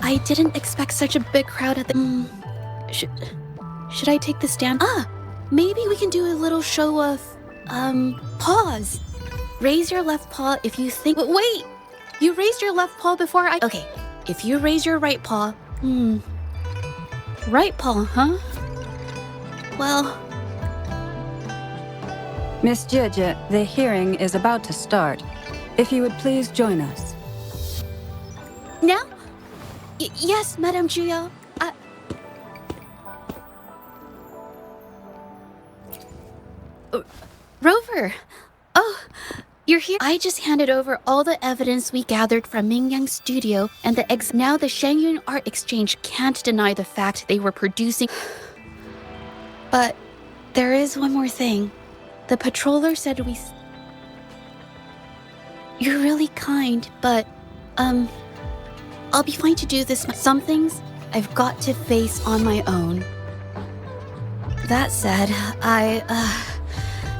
I didn't expect such a big crowd at the... Should I take the stand? Maybe we can do a little show of, paws. Raise your left paw if you think... Wait! You raised your left paw before I... Okay, if you raise your right paw... Right paw, huh? Well... Miss Zhezhi, the hearing is about to start. If you would please join us. Now? Yes, Madame Juya. Rover! Oh, you're here? I just handed over all the evidence we gathered from Mingyang's studio, and now the Shangyun Art Exchange can't deny the fact they were producing... But there is one more thing. The patroller said we... You're really kind, but, I'll be fine to do this. Some things I've got to face on my own. That said, I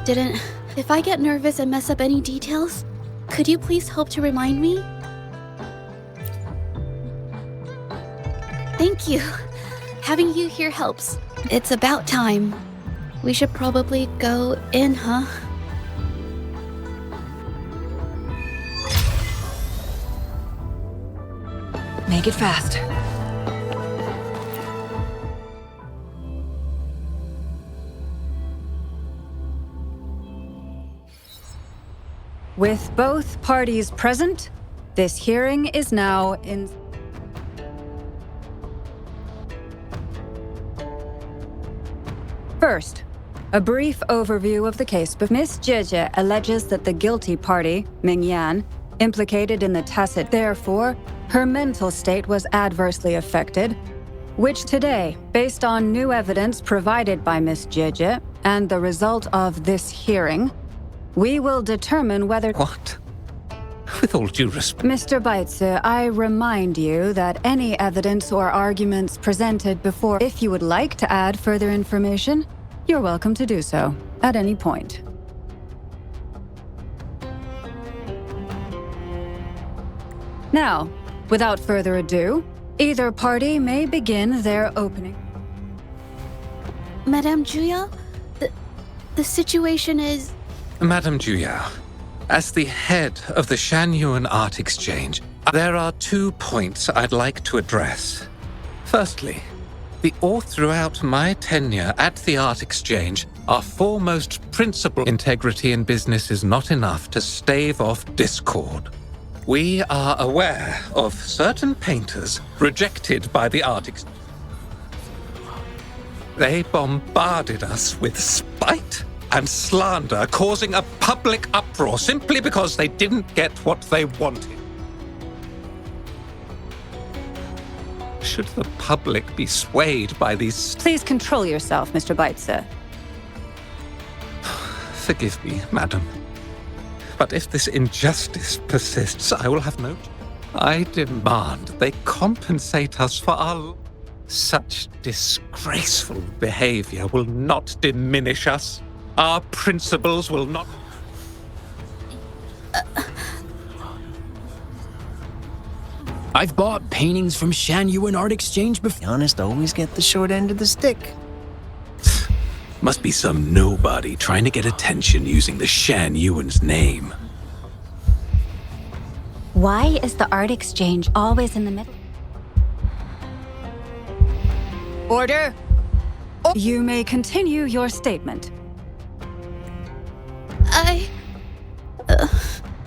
didn't... If I get nervous and mess up any details, could you please help to remind me? Thank you. Having you here helps. It's about time. We should probably go in, huh? Make it fast. With both parties present, this hearing is now in... First, a brief overview of the case. Miss Zhezhi alleges that the guilty party, Mingyan, implicated in the tacit, therefore, her mental state was adversely affected, which today, based on new evidence provided by Miss Zhezhi and the result of this hearing, we will determine whether... What? With all due respect... Mr. Baitsu, I remind you that any evidence or arguments presented before... If you would like to add further information, you're welcome to do so, at any point. Now, without further ado, either party may begin their opening. Madame Juya, the situation is... Madame Juya, as the head of the Shangyun Art Exchange, there are 2 points I'd like to address. Firstly, all throughout my tenure at the Art Exchange, our foremost principle: integrity in business is not enough to stave off discord. We are aware of certain painters rejected by the Art Exchange. They bombarded us with spite and slander, causing a public uproar simply because they didn't get what they wanted. Should the public be swayed by these... Please control yourself, Mr. Baitsu. Forgive me, madam. But if this injustice persists, I will have no... I demand they compensate us for our... Such disgraceful behavior will not diminish us. Our principles will not... I've bought paintings from Shangyun Art Exchange before. Be honest, always get the short end of the stick. Must be some nobody trying to get attention using the Shangyun's name. Why is the art exchange always in the middle? Order! You may continue your statement.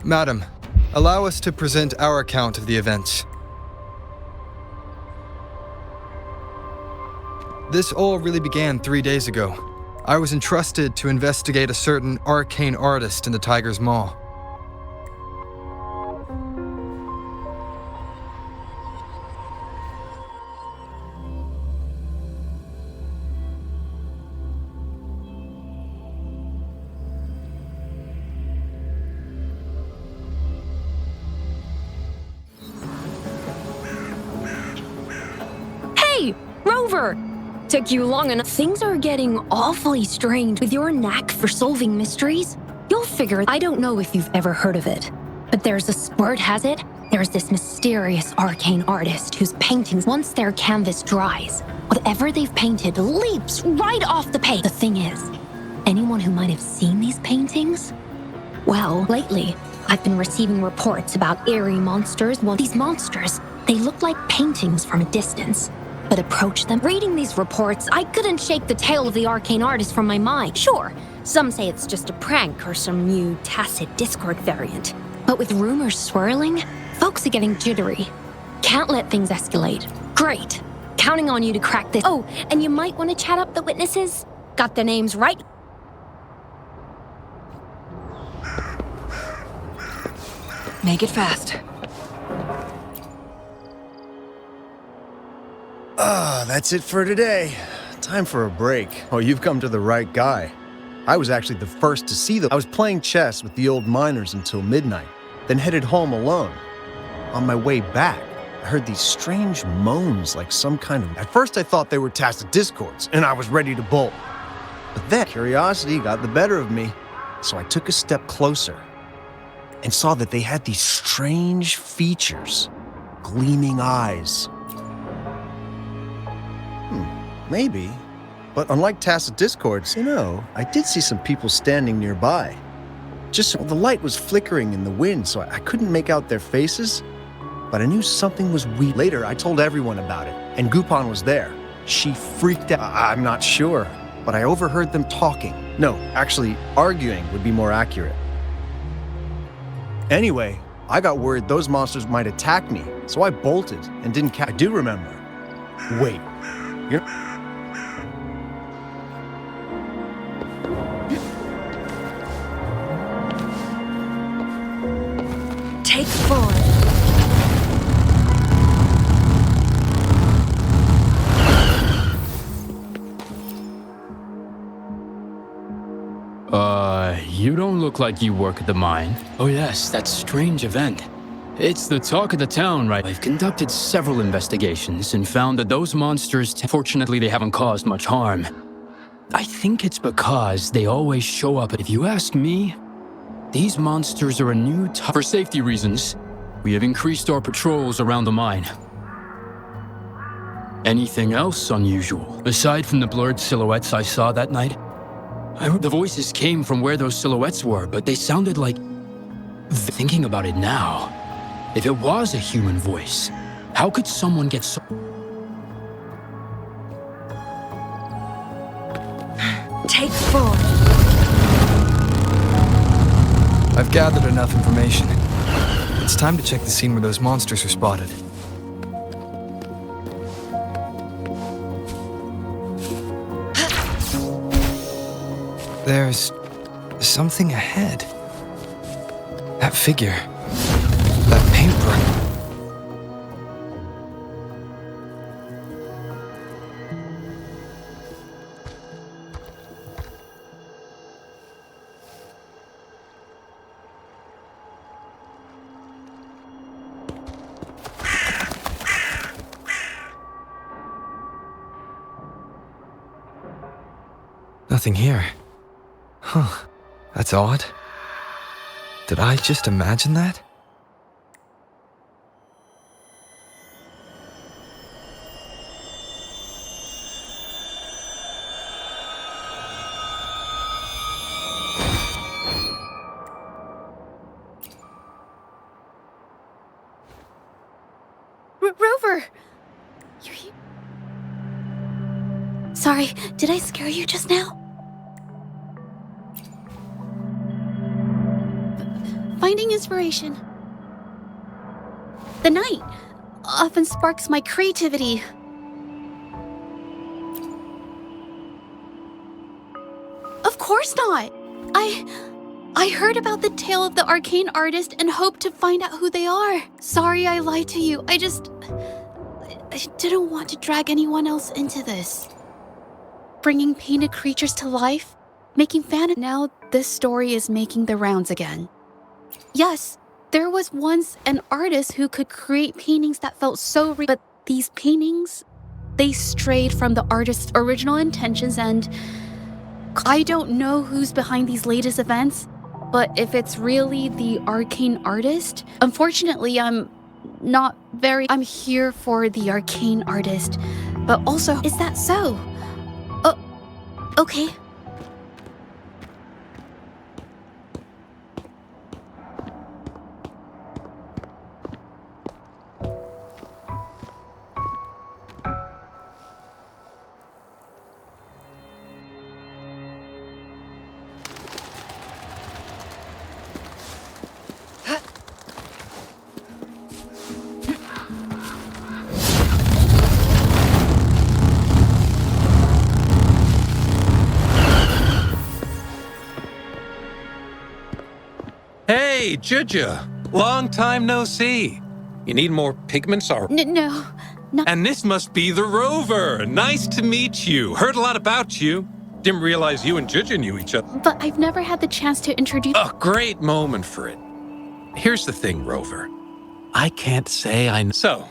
Madam, allow us to present our account of the events. This all really began 3 days ago. I was entrusted to investigate a certain arcane artist in the Tiger's Maw. Hey, Rover! Took you long enough. Things are getting awfully strange with your knack for solving mysteries. You'll figure it. I don't know if you've ever heard of it, but there's a word has it, There's this mysterious arcane artist whose paintings, once their canvas dries, whatever they've painted leaps right off the page. The thing is, anyone who might have seen these paintings? Well, lately, I've been receiving reports about eerie monsters. Well, these monsters, they look like paintings from a distance. But approach them. Reading these reports, I couldn't shake the tale of the arcane artist from my mind. Sure, some say it's just a prank or some new tacit Discord variant. But with rumors swirling, folks are getting jittery. Can't let things escalate. Great. Counting on you to crack this. Oh, and you might want to chat up the witnesses. Got their names right. Make it fast. That's it for today. Time for a break. Oh, you've come to the right guy. I was actually the first to see them. I was playing chess with the old miners until midnight, then headed home alone. On my way back, I heard these strange moans like some kind of... At first I thought they were tacit discords, and I was ready to bolt. But then curiosity got the better of me, so I took a step closer and saw that they had these strange features, gleaming eyes. Maybe, but unlike tacit discords, I did see some people standing nearby. The light was flickering in the wind, so I couldn't make out their faces, but I knew something was weird. Later, I told everyone about it, and Gupon was there. She freaked out. I'm not sure, but I overheard them talking. No, actually, arguing would be more accurate. Anyway, I got worried those monsters might attack me, so I bolted and didn't I do remember. Wait, Take 4. You don't look like you work at the mine. Oh yes, that strange event. It's the talk of the town, right? I've conducted several investigations and found that those monsters, fortunately, they haven't caused much harm. I think it's because they always show up. If you ask me, these monsters are a new type. For safety reasons, we have increased our patrols around the mine. Anything else unusual? Aside from the blurred silhouettes I saw that night, I heard the voices came from where those silhouettes were, but they sounded like... Thinking about it now, if it was a human voice, how could someone get so... Take 4. I've gathered enough information. It's time to check the scene where those monsters were spotted. There's something ahead. That figure. That paintbrush. Nothing here. Huh. That's odd. Did I just imagine that? Rover! You're here. Sorry, did I scare you just now? Finding inspiration. The night often sparks my creativity. Of course not! I heard about the tale of the arcane artist and hoped to find out who they are. Sorry I lied to you. I didn't want to drag anyone else into this. Bringing painted creatures to life, making fan. Now this story is making the rounds again. Yes, there was once an artist who could create paintings that felt so real, but these paintings, they strayed from the artist's original intentions, and I don't know who's behind these latest events, but if it's really the arcane artist, unfortunately, I'm not very. I'm here for the arcane artist, but also, is that so? Oh, okay. Hey, Zhezhi! Long time no see. You need more pigments or... No. And this must be the Rover. Nice to meet you. Heard a lot about you. Didn't realize you and Zhezhi knew each other. But I've never had the chance to introduce... A great moment for it. Here's the thing, Rover. I can't say I know. So,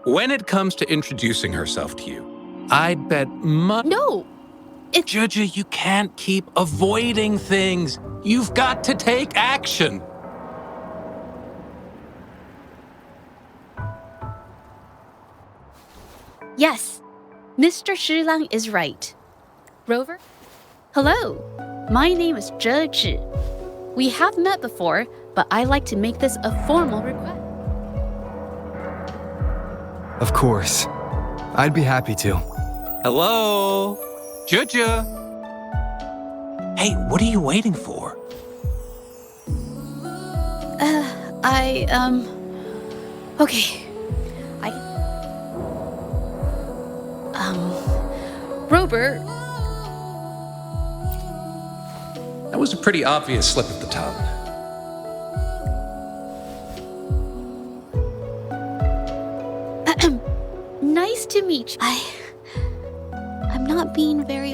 when it comes to introducing herself to you, I'd bet No! Zhezhi, you can't keep avoiding things. You've got to take action. Yes, Mr. Shilang is right. Rover? Hello, my name is Zhezhi. We have met before, but I like to make this a formal request. Of course. I'd be happy to. Hello? Zhezhi? Hey, what are you waiting for? Okay. Robert. That was a pretty obvious slip of the tongue. Nice to meet you. I'm not being very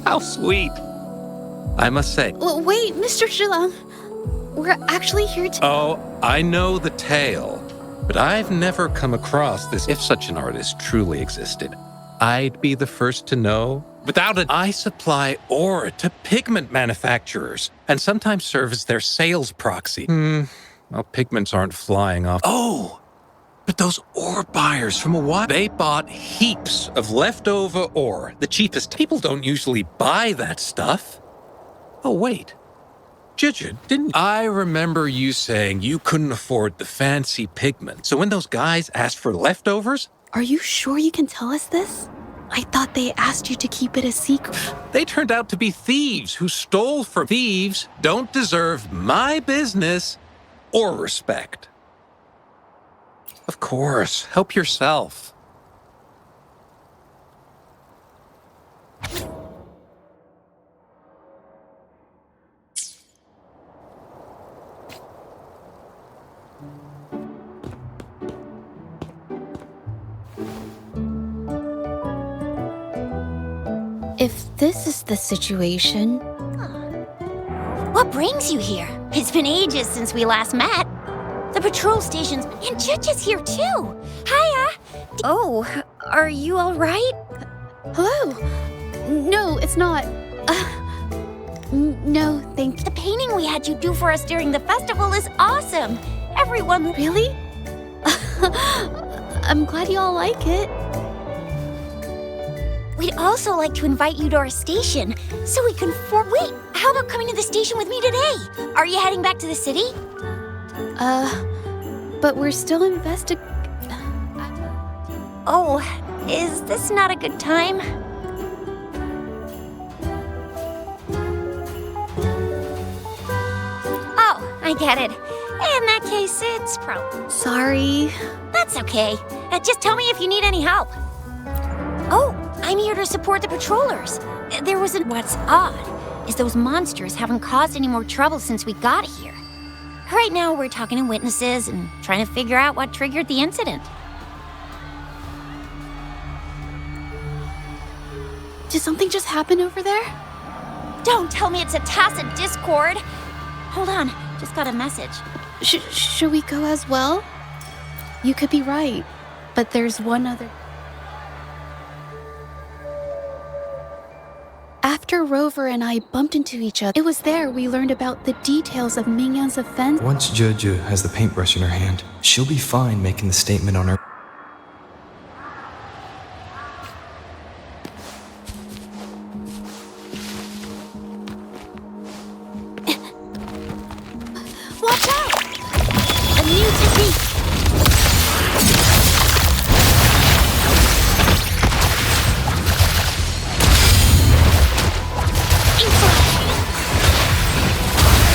How sweet. I must say. Wait, Mr. Shilang. We're actually here to... Oh, I know the tale, but I've never come across this. If such an artist truly existed, I'd be the first to know. Without it, I supply ore to pigment manufacturers and sometimes serve as their sales proxy. Well, pigments aren't flying off. Oh, but those ore buyers from a while, they bought heaps of leftover ore, the cheapest. People don't usually buy that stuff. Oh, wait. Zhezhi, didn't I remember you saying you couldn't afford the fancy pigment? So when those guys asked for leftovers... Are you sure you can tell us this? I thought they asked you to keep it a secret. They turned out to be thieves who stole from thieves, don't deserve my business or respect. Of course, help yourself. If this is the situation... What brings you here? It's been ages since we last met. The patrol station's... And Zhezhi's here too! Hiya! Oh, are you alright? Hello? No, it's not. No, thank you. The painting we had you do for us during the festival is awesome! Everyone... Really? I'm glad you all like it. We'd also like to invite you to our station, so we can Wait, how about coming to the station with me today? Are you heading back to the city? But we're still Oh, is this not a good time? Oh, I get it. In that case, it's probably... Sorry. That's okay. Just tell me if you need any help. Oh, I'm here to support the patrollers. What's odd is those monsters haven't caused any more trouble since we got here. Right now, we're talking to witnesses and trying to figure out what triggered the incident. Did something just happen over there? Don't tell me it's a tacit discord. Hold on, just got a message. Should we go as well? You could be right, but there's one other... after Rover and I bumped into each other. It was there we learned about the details of Mingyan's offense. Once Zhezhi has the paintbrush in her hand, she'll be fine making the statement on her. Watch out! A new technique!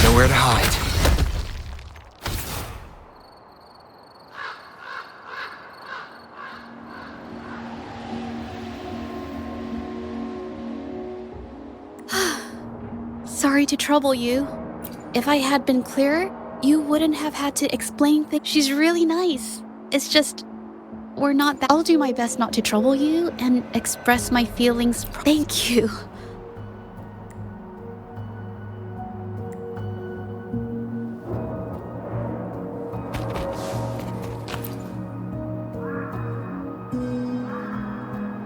Nowhere to hide. Sorry to trouble you. If I had been clearer, you wouldn't have had to explain things. She's really nice. It's just, we're not that. I'll do my best not to trouble you and express my feelings. Thank you.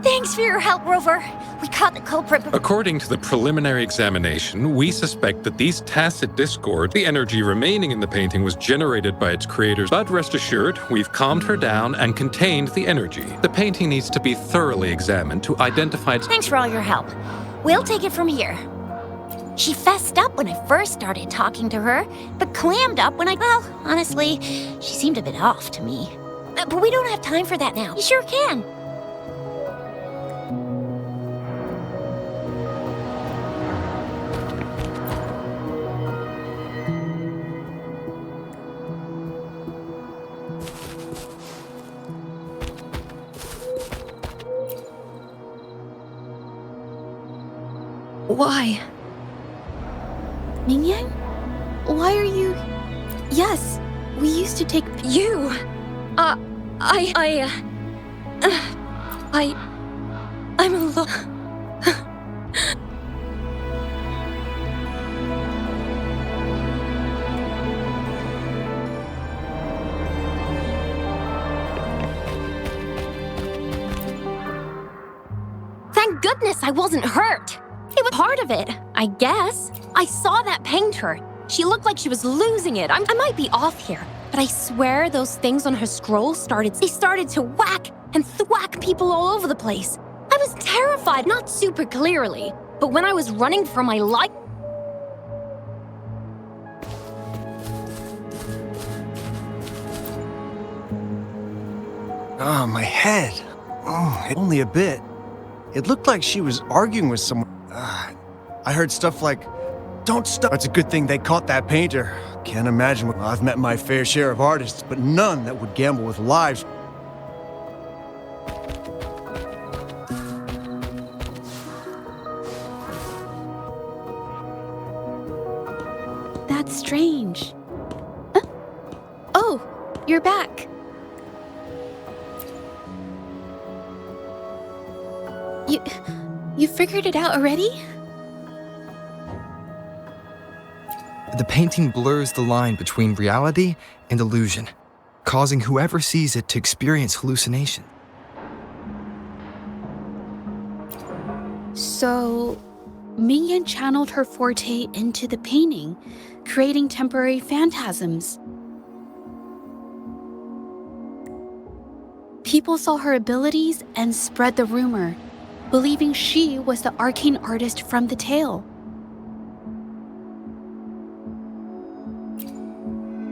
Thanks for your help, Rover. We caught the culprit. According to the preliminary examination, we suspect that these tacit discords, the energy remaining in the painting, was generated by its creators. But rest assured, we've calmed her down and contained the energy. The painting needs to be thoroughly examined to identify its... Thanks for all your help. We'll take it from here. She fessed up when I first started talking to her, but clammed up when well, honestly, she seemed a bit off to me. But we don't have time for that now. You sure can. Why? Mingyan? Why are you... Yes, we used to take... You! I'm alone. Thank goodness I wasn't hurt. It was part of it, I guess. I saw that painter. She looked like she was losing it. I might be off here, but I swear those things on her scroll started to whack and thwack people all over the place. I was terrified, not super clearly, but when I was running for my life... Ah, my head. Oh, only a bit. It looked like she was arguing with someone. I heard stuff like, "Don't stop." It's a good thing they caught that painter. Can't imagine. I've met my fair share of artists, but none that would gamble with lives. That's strange. Oh, you're back. You figured it out already? The painting blurs the line between reality and illusion, causing whoever sees it to experience hallucination. So, Mingyan channeled her forte into the painting, creating temporary phantasms. People saw her abilities and spread the rumor, believing she was the arcane artist from the tale.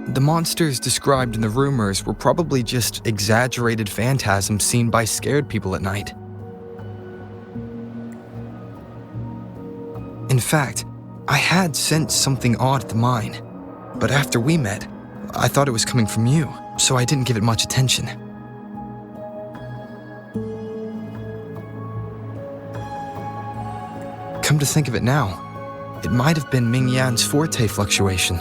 The monsters described in the rumors were probably just exaggerated phantasms seen by scared people at night. In fact, I had sensed something odd at the mine, but after we met, I thought it was coming from you, so I didn't give it much attention. Come to think of it now, it might have been Mingyan's forte fluctuation.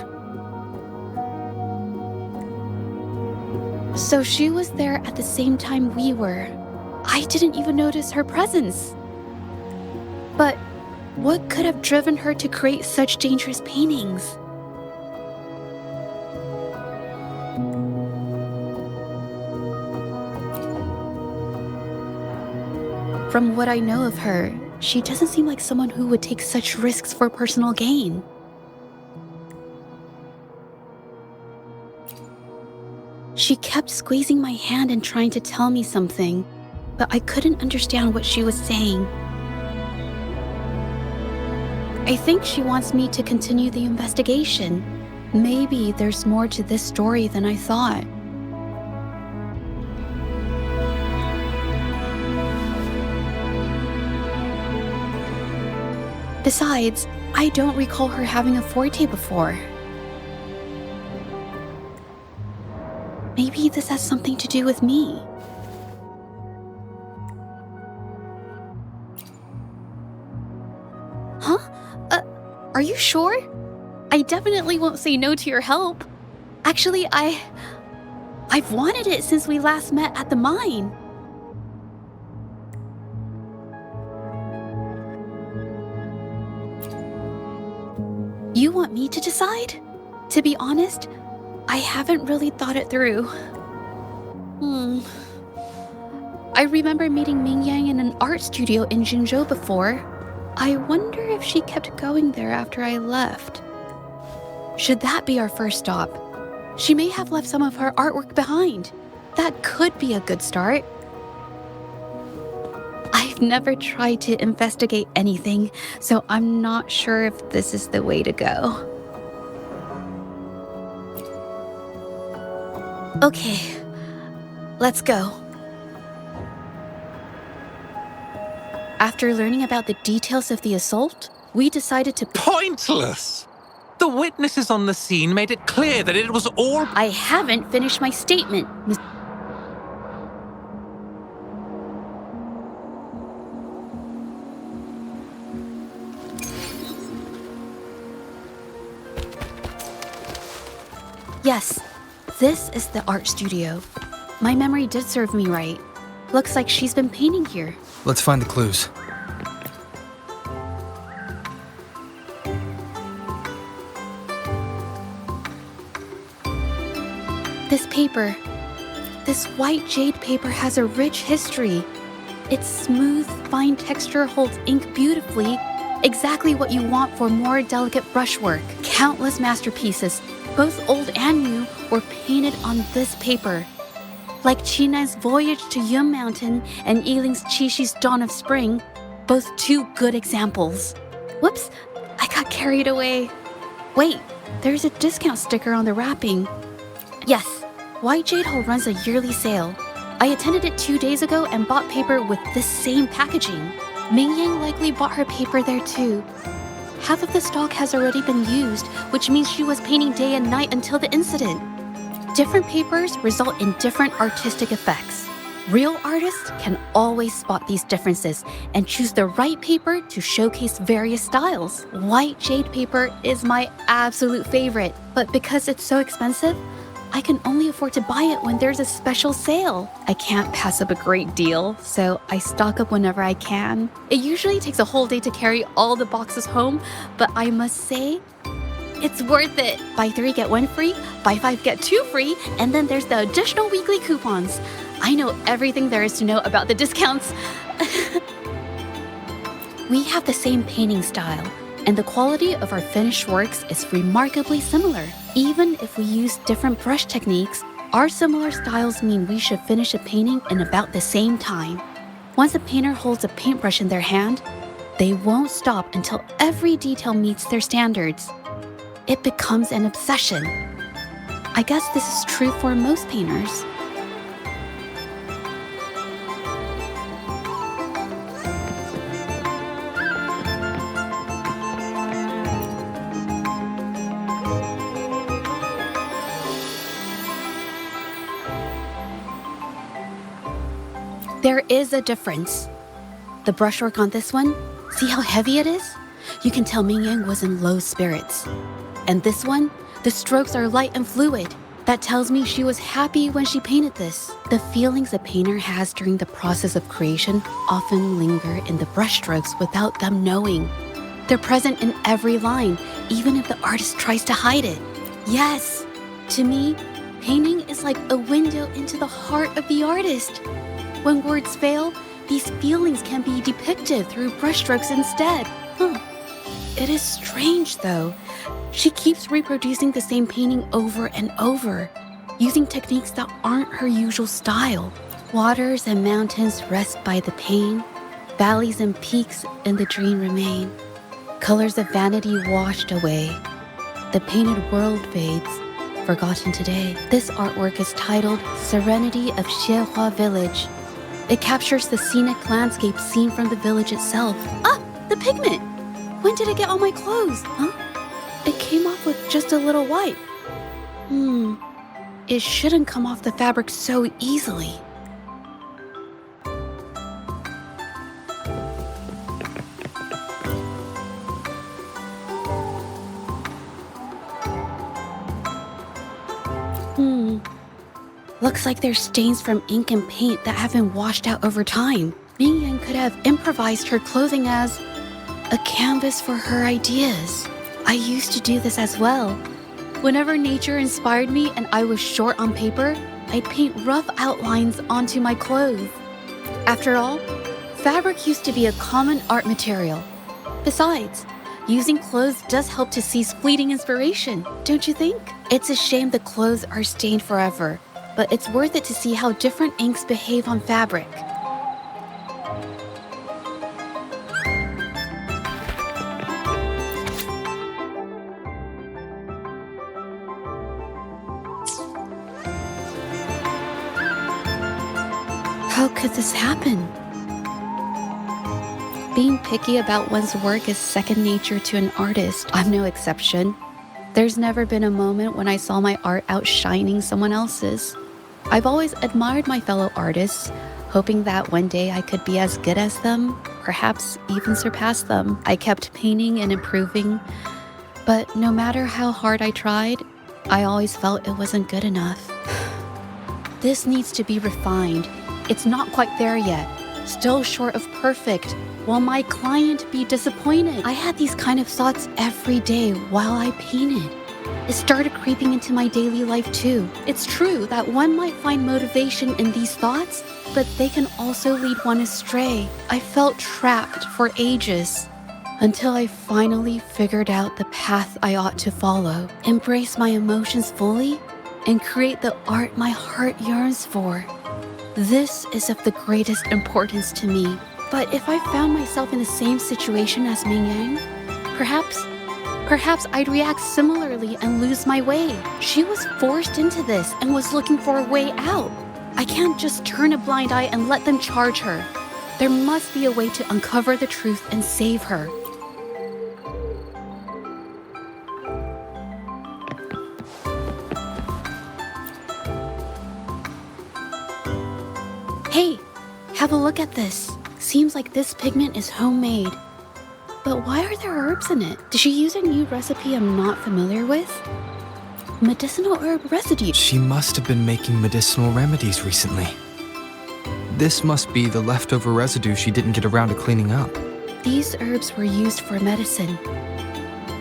So she was there at the same time we were. I didn't even notice her presence. But what could have driven her to create such dangerous paintings? From what I know of her, She doesn't seem like someone who would take such risks for personal gain. She kept squeezing my hand and trying to tell me something, but I couldn't understand what she was saying. I think she wants me to continue the investigation. Maybe there's more to this story than I thought. Besides, I don't recall her having a forte before. Maybe this has something to do with me. Huh? Are you sure? I definitely won't say no to your help. Actually, I've wanted it since we last met at the mine. You want me to decide? To be honest, I haven't really thought it through. I remember meeting Ming Yang in an art studio in Jinzhou before. I wonder if she kept going there after I left. Should that be our first stop? She may have left some of her artwork behind. That could be a good start. I've never tried to investigate anything, so I'm not sure if this is the way to go. Okay, let's go. After learning about the details of the assault, we decided to... Pointless! The witnesses on the scene made it clear that it was all... I haven't finished my statement, Miss... Yes, this is the art studio. My memory did serve me right. Looks like she's been painting here. Let's find the clues. This paper, this white jade paper has a rich history. Its smooth, fine texture holds ink beautifully, exactly what you want for more delicate brushwork. Countless masterpieces, both old and new, were painted on this paper. Like Qinai's Voyage to Yun Mountain and Yiling's Qixi's Dawn of Spring, both two good examples. Whoops, I got carried away. Wait, there's a discount sticker on the wrapping. Yes, White Jade Hall runs a yearly sale. I attended it 2 days ago and bought paper with this same packaging. Ming Yang likely bought her paper there too. Half of the stock has already been used, which means she was painting day and night until the incident. Different papers result in different artistic effects. Real artists can always spot these differences and choose the right paper to showcase various styles. White jade paper is my absolute favorite, but because it's so expensive, I can only afford to buy it when there's a special sale. I can't pass up a great deal, so I stock up whenever I can. It usually takes a whole day to carry all the boxes home, but I must say, it's worth it. Buy 3, get 1 free, buy 5, get 2 free, and then there's the additional weekly coupons. I know everything there is to know about the discounts. We have the same painting style, and the quality of our finished works is remarkably similar. Even if we use different brush techniques, our similar styles mean we should finish a painting in about the same time. Once a painter holds a paintbrush in their hand, they won't stop until every detail meets their standards. It becomes an obsession. I guess this is true for most painters. There is a difference. The brushwork on this one, see how heavy it is? You can tell Ming Yang was in low spirits. And this one, the strokes are light and fluid. That tells me she was happy when she painted this. The feelings a painter has during the process of creation often linger in the brushstrokes without them knowing. They're present in every line, even if the artist tries to hide it. Yes, to me, painting is like a window into the heart of the artist. When words fail, these feelings can be depicted through brushstrokes instead. It is strange, though. She keeps reproducing the same painting over and over, using techniques that aren't her usual style. Waters and mountains rest by the pane. Valleys and peaks in the dream remain. Colors of vanity washed away. The painted world fades, forgotten today. This artwork is titled Serenity of Xie Village. It captures the scenic landscape seen from the village itself. Ah, the pigment! When did it get on my clothes? It came off with just a little wipe. It shouldn't come off the fabric so easily. Looks like there's stains from ink and paint that have been washed out over time. Ming Yan could have improvised her clothing as a canvas for her ideas. I used to do this as well. Whenever nature inspired me and I was short on paper, I'd paint rough outlines onto my clothes. After all, fabric used to be a common art material. Besides, using clothes does help to seize fleeting inspiration, don't you think? It's a shame the clothes are stained forever, but it's worth it to see how different inks behave on fabric. How could this happen? Being picky about one's work is second nature to an artist. I'm no exception. There's never been a moment when I saw my art outshining someone else's. I've always admired my fellow artists, hoping that one day I could be as good as them, perhaps even surpass them. I kept painting and improving, but no matter how hard I tried, I always felt it wasn't good enough. This needs to be refined. It's not quite there yet, still short of perfect. Will my client be disappointed? I had these kind of thoughts every day while I painted. It started creeping into my daily life too. It's true that one might find motivation in these thoughts, but they can also lead one astray. I felt trapped for ages until I finally figured out the path I ought to follow, embrace my emotions fully, and create the art my heart yearns for. This is of the greatest importance to me. But if I found myself in the same situation as Ming Yang, perhaps I'd react similarly and lose my way. She was forced into this and was looking for a way out. I can't just turn a blind eye and let them charge her. There must be a way to uncover the truth and save her. Hey, have a look at this. Seems like this pigment is homemade. But why are there herbs in it? Did she use a new recipe I'm not familiar with? Medicinal herb residue. She must have been making medicinal remedies recently. This must be the leftover residue she didn't get around to cleaning up. These herbs were used for medicine.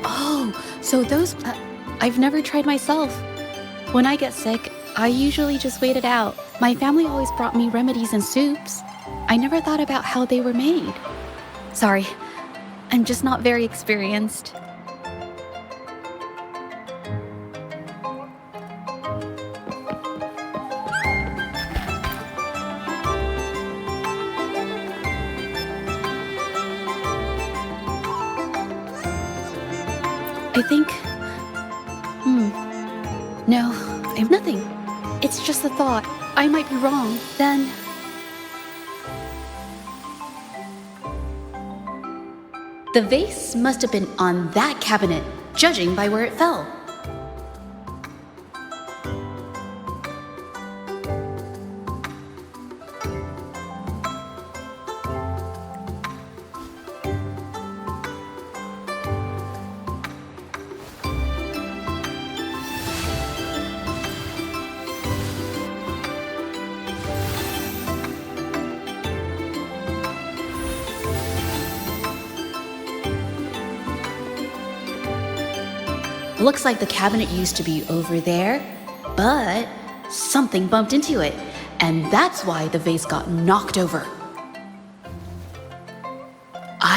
Oh, so those... I've never tried myself. When I get sick, I usually just wait it out. My family always brought me remedies and soups. I never thought about how they were made. Sorry, I'm just not very experienced. I think... No, I'm nothing. It's just a thought. I might be wrong. Then... The vase must have been on that cabinet, judging by where it fell. Looks like the cabinet used to be over there, but something bumped into it, and that's why the vase got knocked over.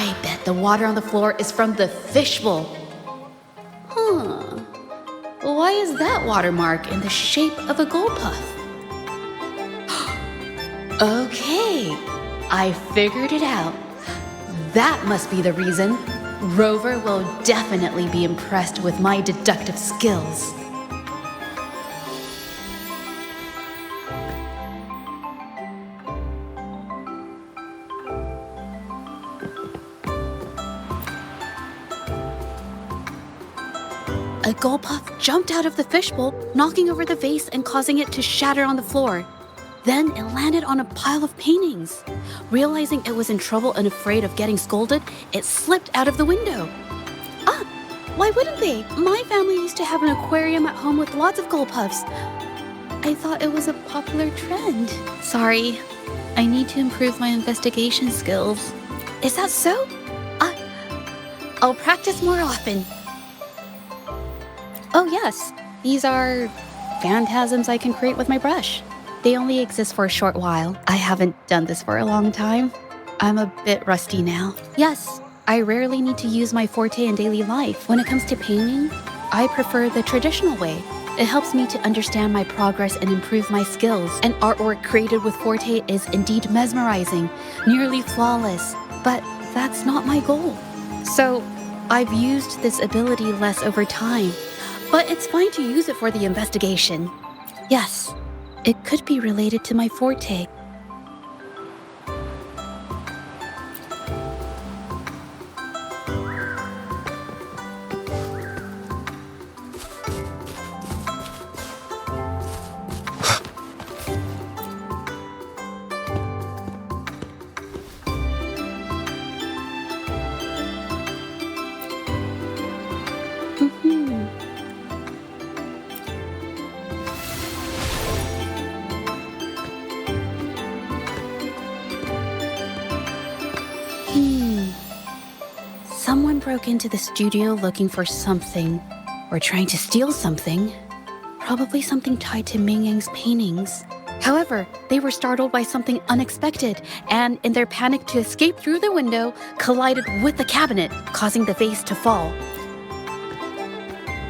I bet the water on the floor is from the fishbowl. Huh. Why is that watermark in the shape of a gold puff? Okay, I figured it out. That must be the reason. Rover will definitely be impressed with my deductive skills. A gold puff jumped out of the fishbowl, knocking over the vase and causing it to shatter on the floor. Then it landed on a pile of paintings. Realizing it was in trouble and afraid of getting scolded, it slipped out of the window. Ah, why wouldn't they? My family used to have an aquarium at home with lots of gold puffs. I thought it was a popular trend. Sorry, I need to improve my investigation skills. Is that so? I'll practice more often. Oh yes, these are phantasms I can create with my brush. They only exist for a short while. I haven't done this for a long time. I'm a bit rusty now. Yes, I rarely need to use my forte in daily life. When it comes to painting, I prefer the traditional way. It helps me to understand my progress and improve my skills. An artwork created with forte is indeed mesmerizing, nearly flawless, but that's not my goal. So I've used this ability less over time. But it's fine to use it for the investigation. Yes, it could be related to my forte. Someone broke into the studio looking for something, or trying to steal something. Probably something tied to Ming Yang's paintings. However, they were startled by something unexpected, and in their panic to escape through the window, collided with the cabinet, causing the vase to fall.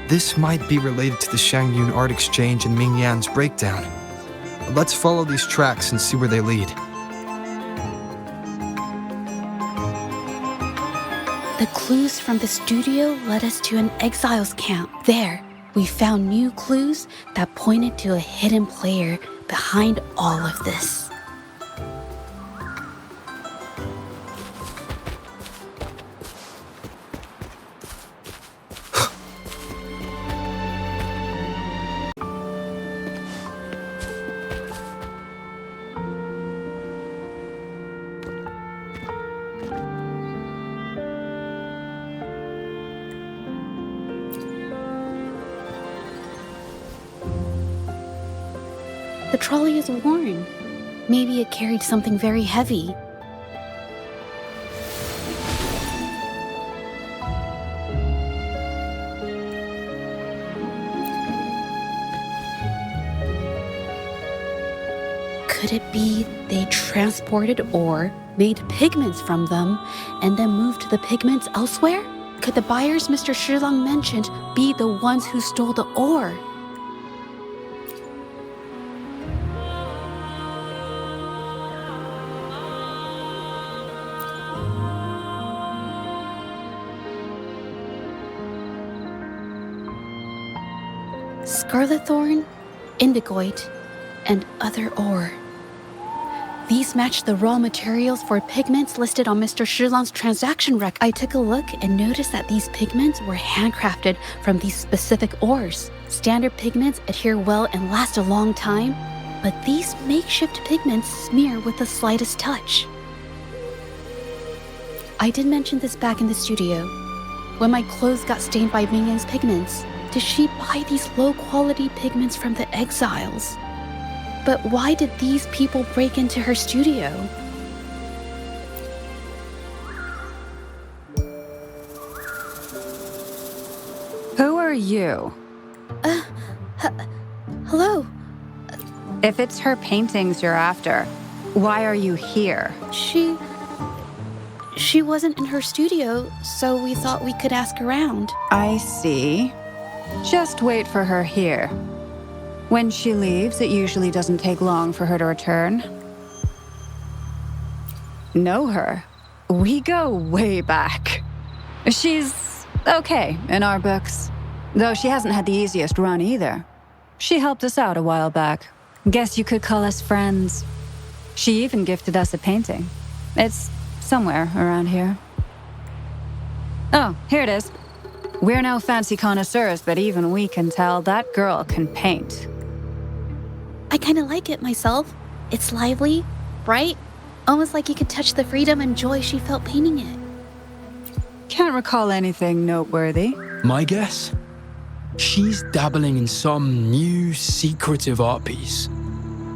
This might be related to the Shangyun art exchange and Ming Yan's breakdown. Let's follow these tracks and see where they lead. The clues from the studio led us to an exiles camp. There, we found new clues that pointed to a hidden player behind all of this. The trolley is worn. Maybe it carried something very heavy. Could it be they transported ore, made pigments from them, and then moved the pigments elsewhere? Could the buyers Mr. Shilang mentioned be the ones who stole the ore? Scarlet thorn, indigoite, and other ore. These match the raw materials for pigments listed on Mr. Shilang's transaction record. I took a look and noticed that these pigments were handcrafted from these specific ores. Standard pigments adhere well and last a long time, but these makeshift pigments smear with the slightest touch. I did mention this back in the studio. When my clothes got stained by Ming Yang's pigments, did she buy these low-quality pigments from the exiles? But why did these people break into her studio? Who are you? Hello? If it's her paintings you're after, why are you here? She wasn't in her studio, so we thought we could ask around. I see. Just wait for her here. When she leaves, it usually doesn't take long for her to return. Know her? We go way back. She's okay in our books, though she hasn't had the easiest run either. She helped us out a while back. Guess you could call us friends. She even gifted us a painting. It's somewhere around here. Oh, here it is. We're no fancy connoisseurs, but even we can tell that girl can paint. I kind of like it myself. It's lively, bright, almost like you could touch the freedom and joy she felt painting it. Can't recall anything noteworthy. My guess? She's dabbling in some new, secretive art piece.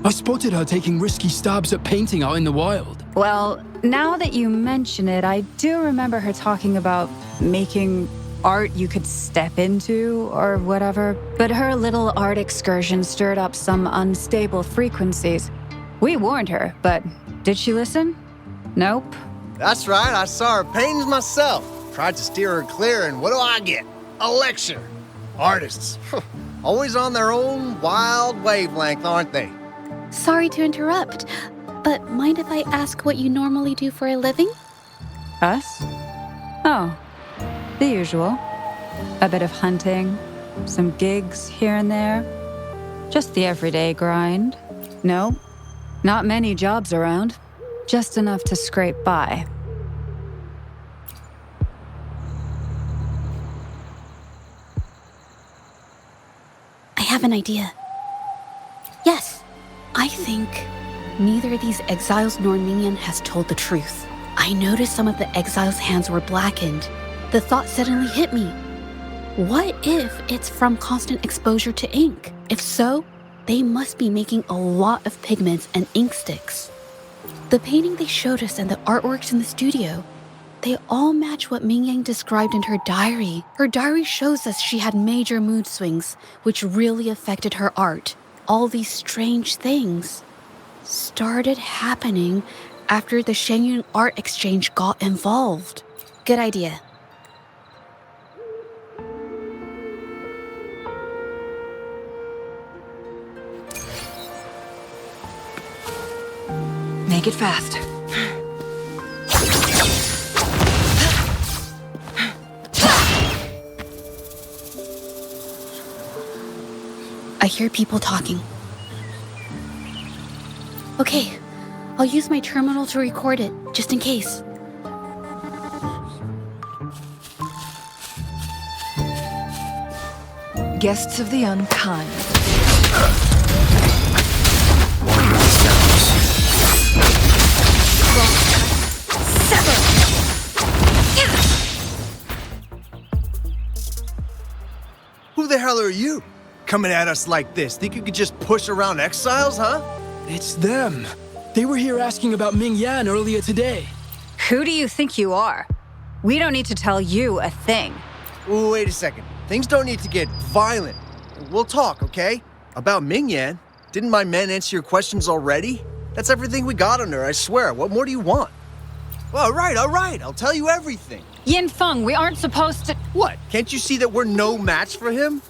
I spotted her taking risky stabs at painting out in the wild. Well, now that you mention it, I do remember her talking about making art you could step into or whatever. But her little art excursion stirred up some unstable frequencies. We warned her, but did she listen? Nope. That's right, I saw her paintings myself. Tried to steer her clear, and what do I get? A lecture. Artists. Always on their own wild wavelength, aren't they? Sorry to interrupt, but mind if I ask what you normally do for a living? Us? Oh, the usual. A bit of hunting, some gigs here and there. Just the everyday grind. No, not many jobs around. Just enough to scrape by. I have an idea. Yes, I think neither of these exiles nor Mingyan has told the truth. I noticed some of the exiles' hands were blackened. The thought suddenly hit me. What if it's from constant exposure to ink? If so, they must be making a lot of pigments and ink sticks. The painting they showed us and the artworks in the studio, they all match what Mingyang described in her diary. Her diary shows us she had major mood swings, which really affected her art. All these strange things started happening after the Shenyun Art Exchange got involved. Good idea. Make it fast. I hear people talking. Okay, I'll use my terminal to record it, just in case. Guests of the unkind. Who the hell are you? Coming at us like this? Think you could just push around exiles, huh? It's them. They were here asking about Ming Yan earlier today. Who do you think you are? We don't need to tell you a thing. Ooh, wait a second. Things don't need to get violent. We'll talk, okay? About Mingyan. Didn't my men answer your questions already? That's everything we got on her, I swear. What more do you want? Well, all right. I'll tell you everything. Yin Feng, we aren't supposed to... What? Can't you see that we're no match for him?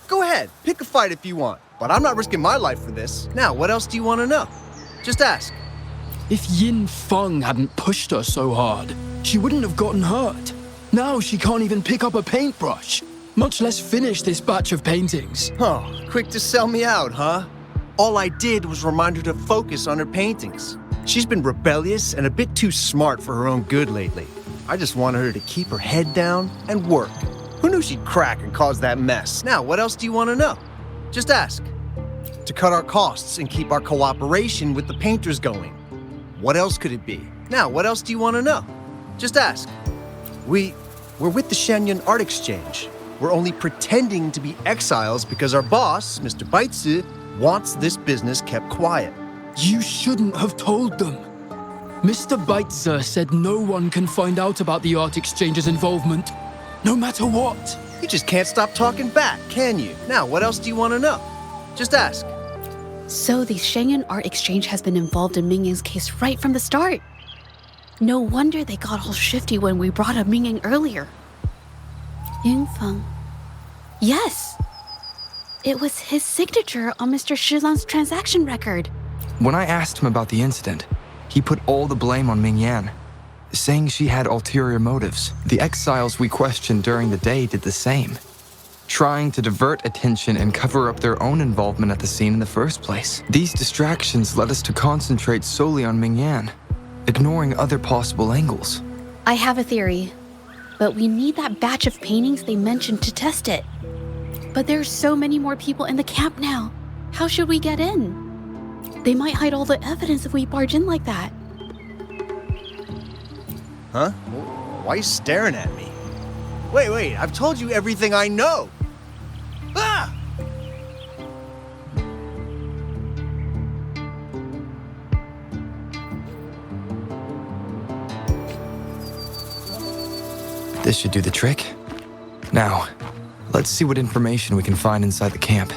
Go ahead, pick a fight if you want. But I'm not risking my life for this. Now, what else do you want to know? Just ask. If Yin Feng hadn't pushed her so hard, she wouldn't have gotten hurt. Now she can't even pick up a paintbrush, much less finish this batch of paintings. Oh, quick to sell me out, huh? All I did was remind her to focus on her paintings. She's been rebellious and a bit too smart for her own good lately. I just wanted her to keep her head down and work. Who knew she'd crack and cause that mess? Now, what else do you want to know? Just ask. To cut our costs and keep our cooperation with the painters going. What else could it be? Now, what else do you want to know? Just ask. We're with the Shenyun Art Exchange. We're only pretending to be exiles because our boss, Mr. Baitsu, wants this business kept quiet. You shouldn't have told them. Mr. Baitzer said no one can find out about the art exchange's involvement, no matter what. You just can't stop talking back, can you? Now, what else do you want to know? Just ask. So the Shenyun Art Exchange has been involved in Mingyang's case right from the start. No wonder they got all shifty when we brought up Mingyang earlier. Yingfeng. Yes! It was his signature on Mr. Shilan's transaction record. When I asked him about the incident, he put all the blame on Mingyan, saying she had ulterior motives. The exiles we questioned during the day did the same, trying to divert attention and cover up their own involvement at the scene in the first place. These distractions led us to concentrate solely on Mingyan, ignoring other possible angles. I have a theory, but we need that batch of paintings they mentioned to test it. But there's so many more people in the camp now. How should we get in? They might hide all the evidence if we barge in like that. Huh? Why are you staring at me? Wait, I've told you everything I know! Ah! This should do the trick. Now, let's see what information we can find inside the camp.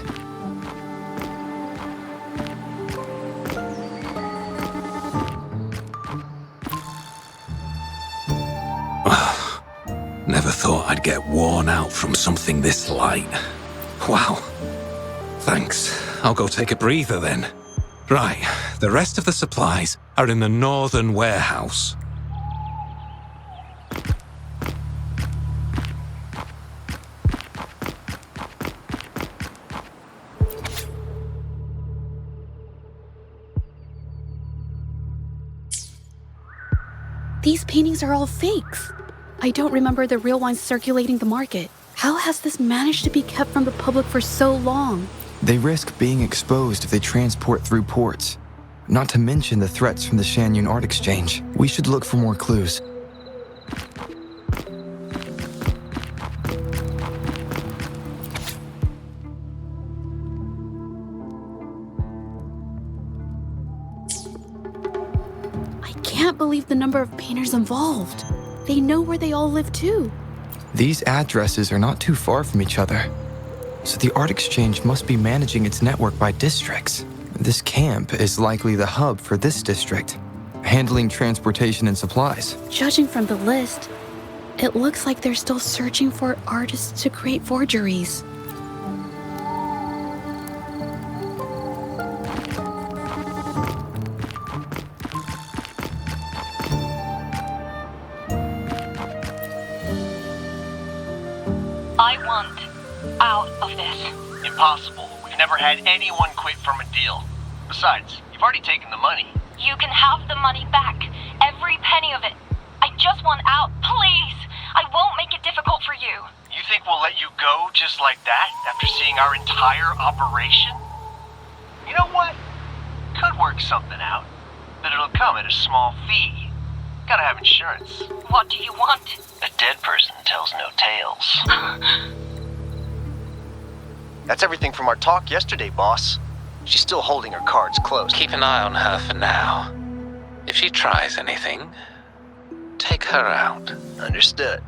Never thought I'd get worn out from something this light. Wow. Thanks. I'll go take a breather then. Right, the rest of the supplies are in the northern warehouse. These paintings are all fakes. I don't remember the real ones circulating the market. How has this managed to be kept from the public for so long? They risk being exposed if they transport through ports. Not to mention the threats from the Shanyun Art Exchange. We should look for more clues. I can't believe the number of painters involved. They know where they all live too. These addresses are not too far from each other, so the Art Exchange must be managing its network by districts. This camp is likely the hub for this district, handling transportation and supplies. Judging from the list, it looks like they're still searching for artists to create forgeries. I want out of this. Impossible. We've never had anyone quit from a deal. Besides, you've already taken the money. You can have the money back. Every penny of it. I just want out. Please. I won't make it difficult for you. You think we'll let you go just like that after seeing our entire operation? You know what? Could work something out. But it'll come at a small fee. Gotta have insurance. What do you want? A dead person tells no tales. That's everything from our talk yesterday, boss. She's still holding her cards close. Keep an eye on her for now. If she tries anything, take her out. Understood.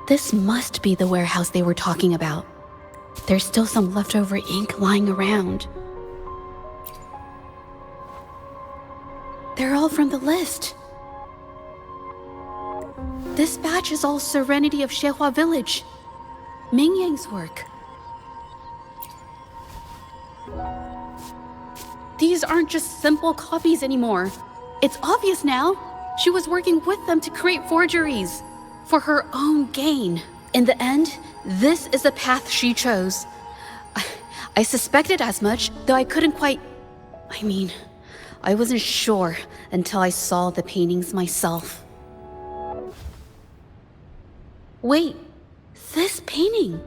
This must be the warehouse they were talking about. There's still some leftover ink lying around. They're all from the list. This batch is all Serenity of Shehua Village. Mingyang's work. These aren't just simple copies anymore. It's obvious now. She was working with them to create forgeries for her own gain. In the end, this is the path she chose. I suspected as much, though I couldn't quite... I wasn't sure until I saw the paintings myself. Wait, this painting.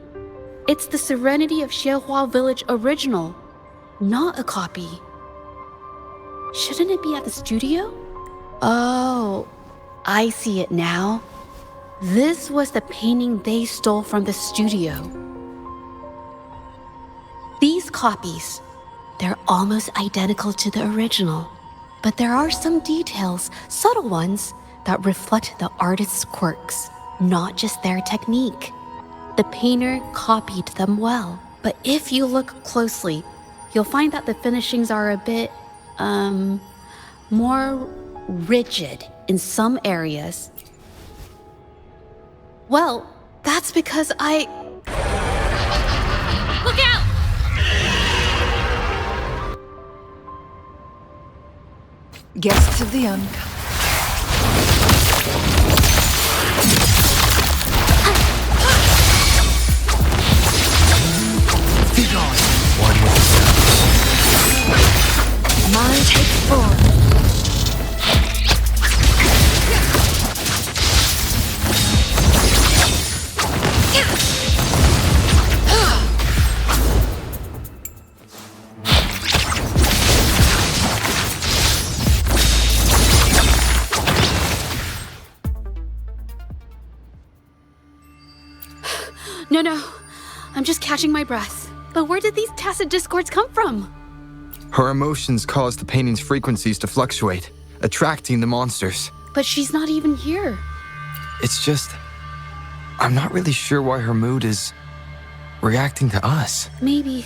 It's the Serenity of Shehua Village original, not a copy. Shouldn't it be at the studio? Oh, I see it now. This was the painting they stole from the studio. These copies, they're almost identical to the original, but there are some details, subtle ones, that reflect the artist's quirks, not just their technique. The painter copied them well, but if you look closely, you'll find that the finishings are a bit, more rigid in some areas. Well, that's because I... Look out! Guests of the unkind. Be gone. One with the Mine takes form. No. I'm just catching my breath. But where did these tacit discords come from? Her emotions caused the painting's frequencies to fluctuate, attracting the monsters. But she's not even here. It's just... I'm not really sure why her mood is reacting to us. Maybe...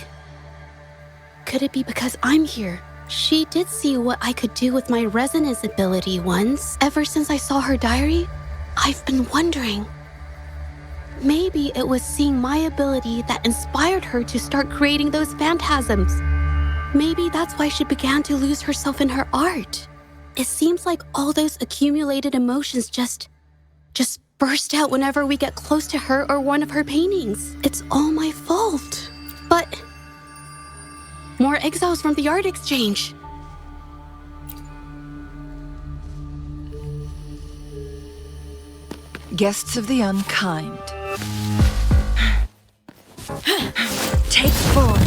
Could it be because I'm here? She did see what I could do with my resonance ability once. Ever since I saw her diary, I've been wondering. Maybe it was seeing my ability that inspired her to start creating those phantasms. Maybe that's why she began to lose herself in her art. It seems like all those accumulated emotions just burst out whenever we get close to her or one of her paintings. It's all my fault. But more exiles from the art exchange. Guests of the unkind. Take form.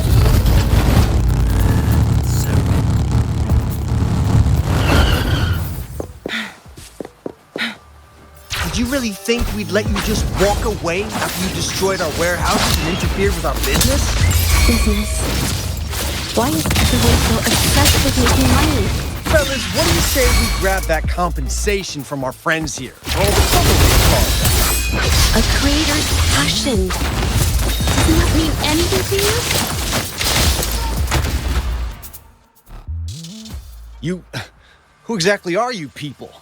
Did you really think we'd let you just walk away after you destroyed our warehouses and interfered with our business? Business? Why is everyone so obsessed with making money? Fellas, what do you say we grab that compensation from our friends here? For all the trouble they caused us? A creator's passion. Doesn't that mean anything to you? You... Who exactly are you people?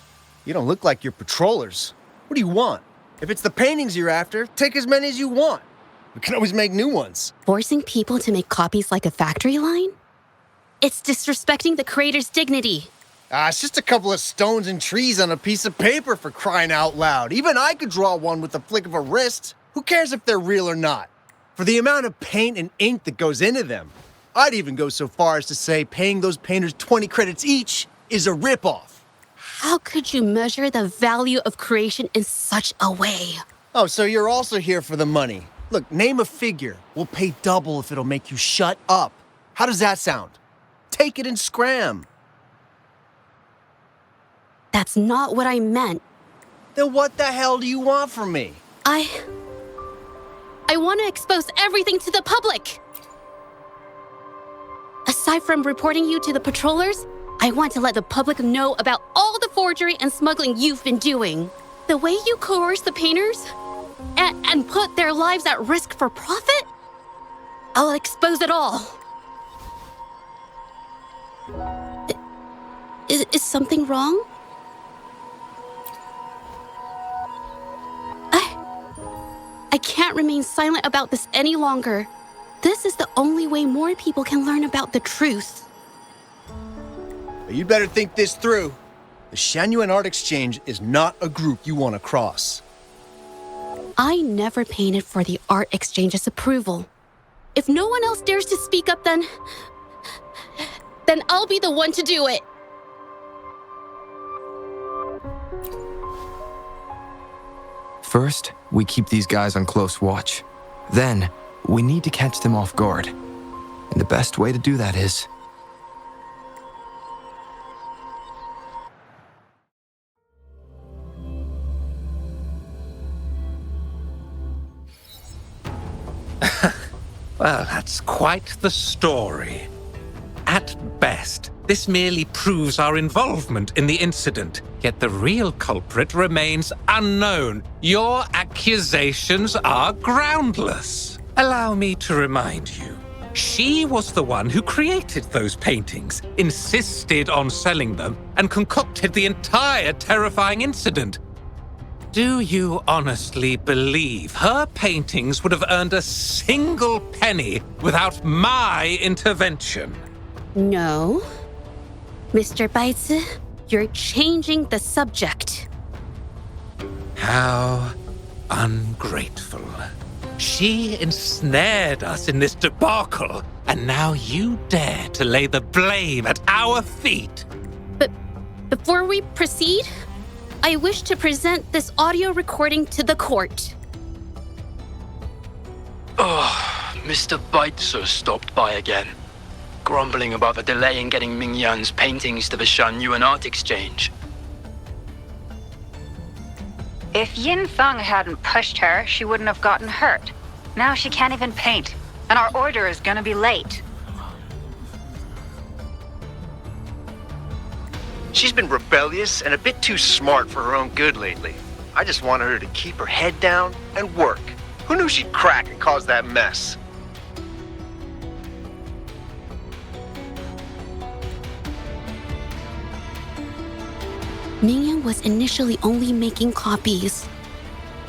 You don't look like you're patrollers. What do you want? If it's the paintings you're after, take as many as you want. We can always make new ones. Forcing people to make copies like a factory line? It's disrespecting the creator's dignity. It's just a couple of stones and trees on a piece of paper, for crying out loud. Even I could draw one with the flick of a wrist. Who cares if they're real or not? For the amount of paint and ink that goes into them, I'd even go so far as to say paying those painters 20 credits each is a ripoff. How could you measure the value of creation in such a way? Oh, so you're also here for the money. Look, name a figure. We'll pay double if it'll make you shut up. How does that sound? Take it and scram. That's not what I meant. Then what the hell do you want from me? I want to expose everything to the public. Aside from reporting you to the patrollers, I want to let the public know about all the forgery and smuggling you've been doing. The way you coerce the painters and put their lives at risk for profit? I'll expose it all. Is something wrong? I can't remain silent about this any longer. This is the only way more people can learn about the truth. You better think this through. The Shanyuan Art Exchange is not a group you want to cross. I never painted for the art exchange's approval. If no one else dares to speak up, then I'll be the one to do it. First, we keep these guys on close watch. Then, we need to catch them off guard. And the best way to do that is... Well, that's quite the story. At best, this merely proves our involvement in the incident, yet the real culprit remains unknown. Your accusations are groundless. Allow me to remind you, she was the one who created those paintings, insisted on selling them, and concocted the entire terrifying incident. Do you honestly believe her paintings would have earned a single penny without my intervention? No. Mr. Baitsu, you're changing the subject. How ungrateful. She ensnared us in this debacle, and now you dare to lay the blame at our feet. But before we proceed, I wish to present this audio recording to the court. Mr. Baitsu stopped by again, grumbling about the delay in getting Mingyan's paintings to the Shanyuan Art Exchange. If Yin Feng hadn't pushed her, she wouldn't have gotten hurt. Now she can't even paint, and our order is gonna be late. She's been rebellious and a bit too smart for her own good lately. I just wanted her to keep her head down and work. Who knew she'd crack and cause that mess? Mingyan was initially only making copies.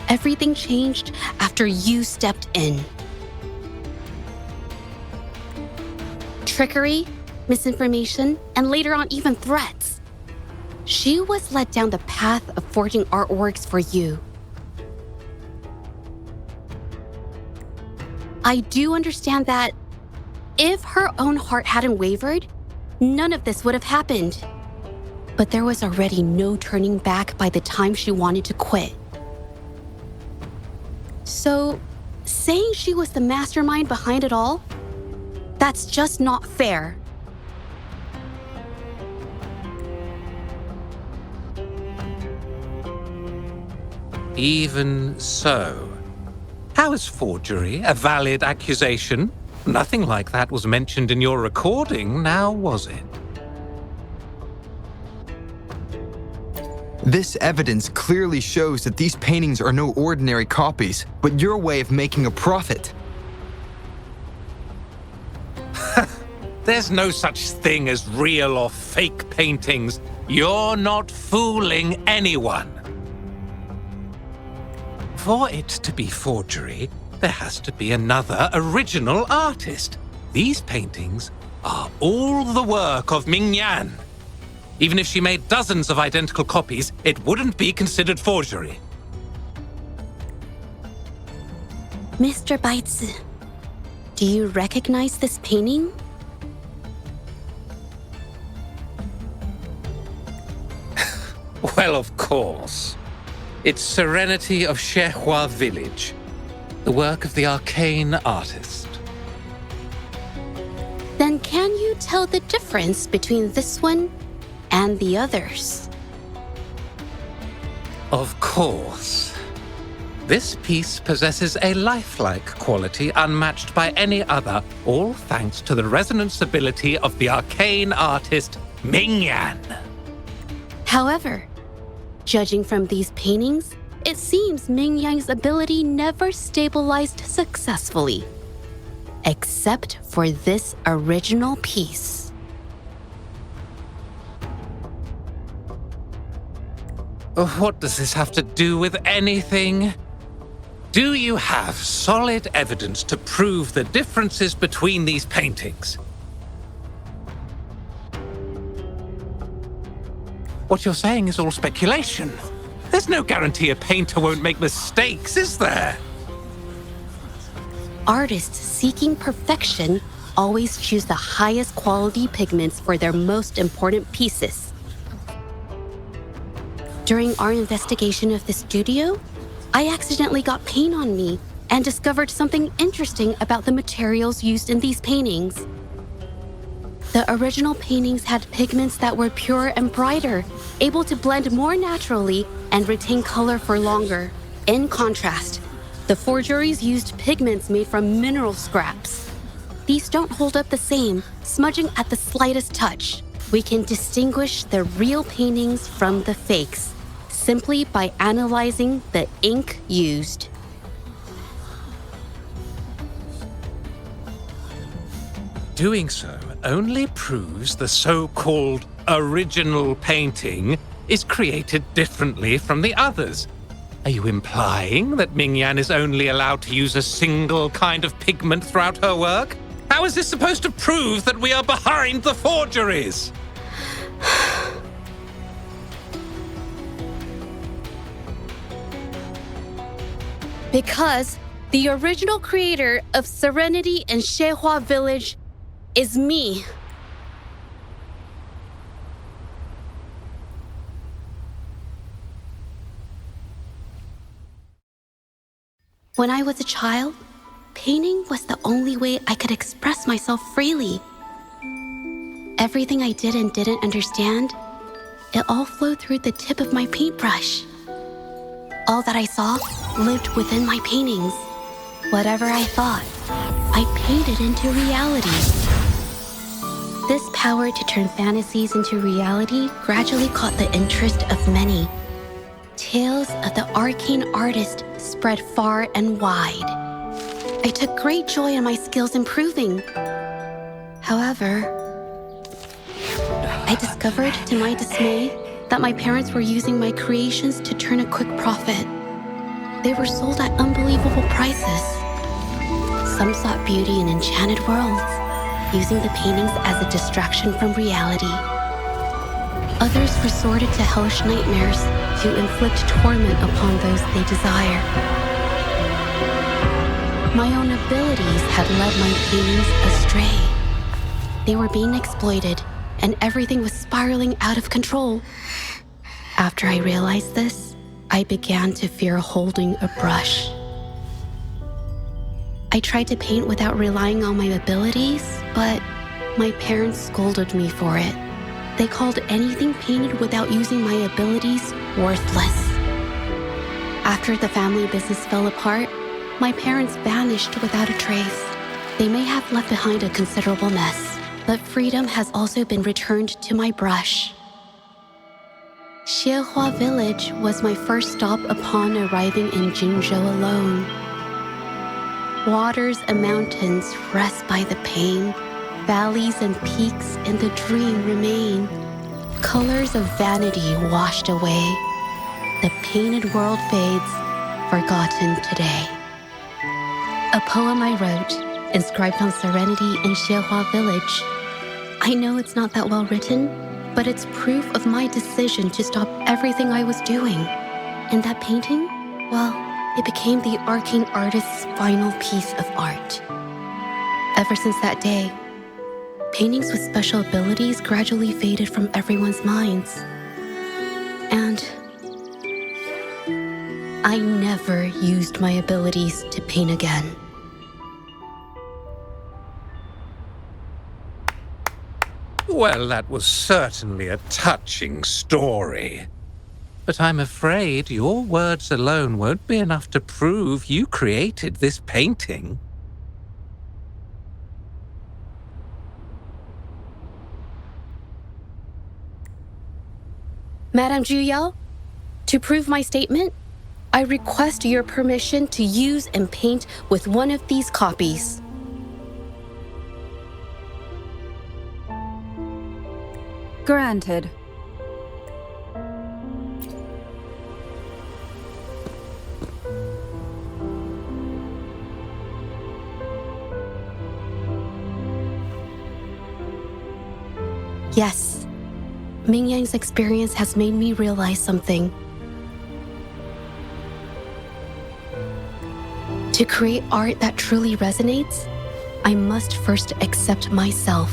Everything changed after you stepped in. Trickery, misinformation, and later on even threats. She was led down the path of forging artworks for you. I do understand that if her own heart hadn't wavered, none of this would have happened. But there was already no turning back by the time she wanted to quit. So, saying she was the mastermind behind it all, that's just not fair. Even so, how is forgery a valid accusation? Nothing like that was mentioned in your recording, now was it? This evidence clearly shows that these paintings are no ordinary copies, but your way of making a profit. There's no such thing as real or fake paintings. You're not fooling anyone. For it to be forgery, there has to be another original artist. These paintings are all the work of Mingyan. Even if she made dozens of identical copies, it wouldn't be considered forgery. Mr. Baitsu, do you recognize this painting? Well, of course. It's Serenity of Shehua Village, the work of the arcane artist. Then can you tell the difference between this one and the others? Of course. This piece possesses a lifelike quality unmatched by any other, all thanks to the resonance ability of the arcane artist Mingyan. However, judging from these paintings, it seems Mingyan's ability never stabilized successfully, except for this original piece. What does this have to do with anything? Do you have solid evidence to prove the differences between these paintings? What you're saying is all speculation. There's no guarantee a painter won't make mistakes, is there? Artists seeking perfection always choose the highest quality pigments for their most important pieces. During our investigation of the studio, I accidentally got paint on me and discovered something interesting about the materials used in these paintings. The original paintings had pigments that were pure and brighter, able to blend more naturally and retain color for longer. In contrast, The forgeries used pigments made from mineral scraps. These don't hold up the same, smudging at the slightest touch. We can distinguish the real paintings from the fakes simply by analyzing the ink used. Doing so only proves the so-called original painting is created differently from the others. Are you implying that Mingyan is only allowed to use a single kind of pigment throughout her work? How is this supposed to prove that we are behind the forgeries? Because the original creator of Serenity and Zhezhi Village is me. When I was a child, painting was the only way I could express myself freely. Everything I did and didn't understand, it all flowed through the tip of my paintbrush. All that I saw lived within my paintings. Whatever I thought, I painted into reality. This power to turn fantasies into reality gradually caught the interest of many. Tales of the arcane artist spread far and wide. I took great joy in my skills improving. However, I discovered to my dismay that my parents were using my creations to turn a quick profit. They were sold at unbelievable prices. Some sought beauty in enchanted worlds, using the paintings as a distraction from reality. Others resorted to hellish nightmares to inflict torment upon those they desire. My own abilities had led my paintings astray. They were being exploited, and everything was spiraling out of control. After I realized this, I began to fear holding a brush. I tried to paint without relying on my abilities, but my parents scolded me for it. They called anything painted without using my abilities worthless. After the family business fell apart, my parents vanished without a trace. They may have left behind a considerable mess, but freedom has also been returned to my brush. Zhezhi Village was my first stop upon arriving in Jinzhou alone. Waters and mountains rest by the pain. Valleys and peaks in the dream remain. Colors of vanity washed away. The painted world fades, forgotten today. A poem I wrote, inscribed on Serenity in Zhezhi Village. I know it's not that well written, but it's proof of my decision to stop everything I was doing. And that painting, well, it became the arcane artist's final piece of art. Ever since that day, paintings with special abilities gradually faded from everyone's minds. And I never used my abilities to paint again. Well, that was certainly a touching story. But I'm afraid your words alone won't be enough to prove you created this painting. Madame Zhu, to prove my statement, I request your permission to use and paint with one of these copies. Granted. Yes, Mingyang's experience has made me realize something. To create art that truly resonates, I must first accept myself.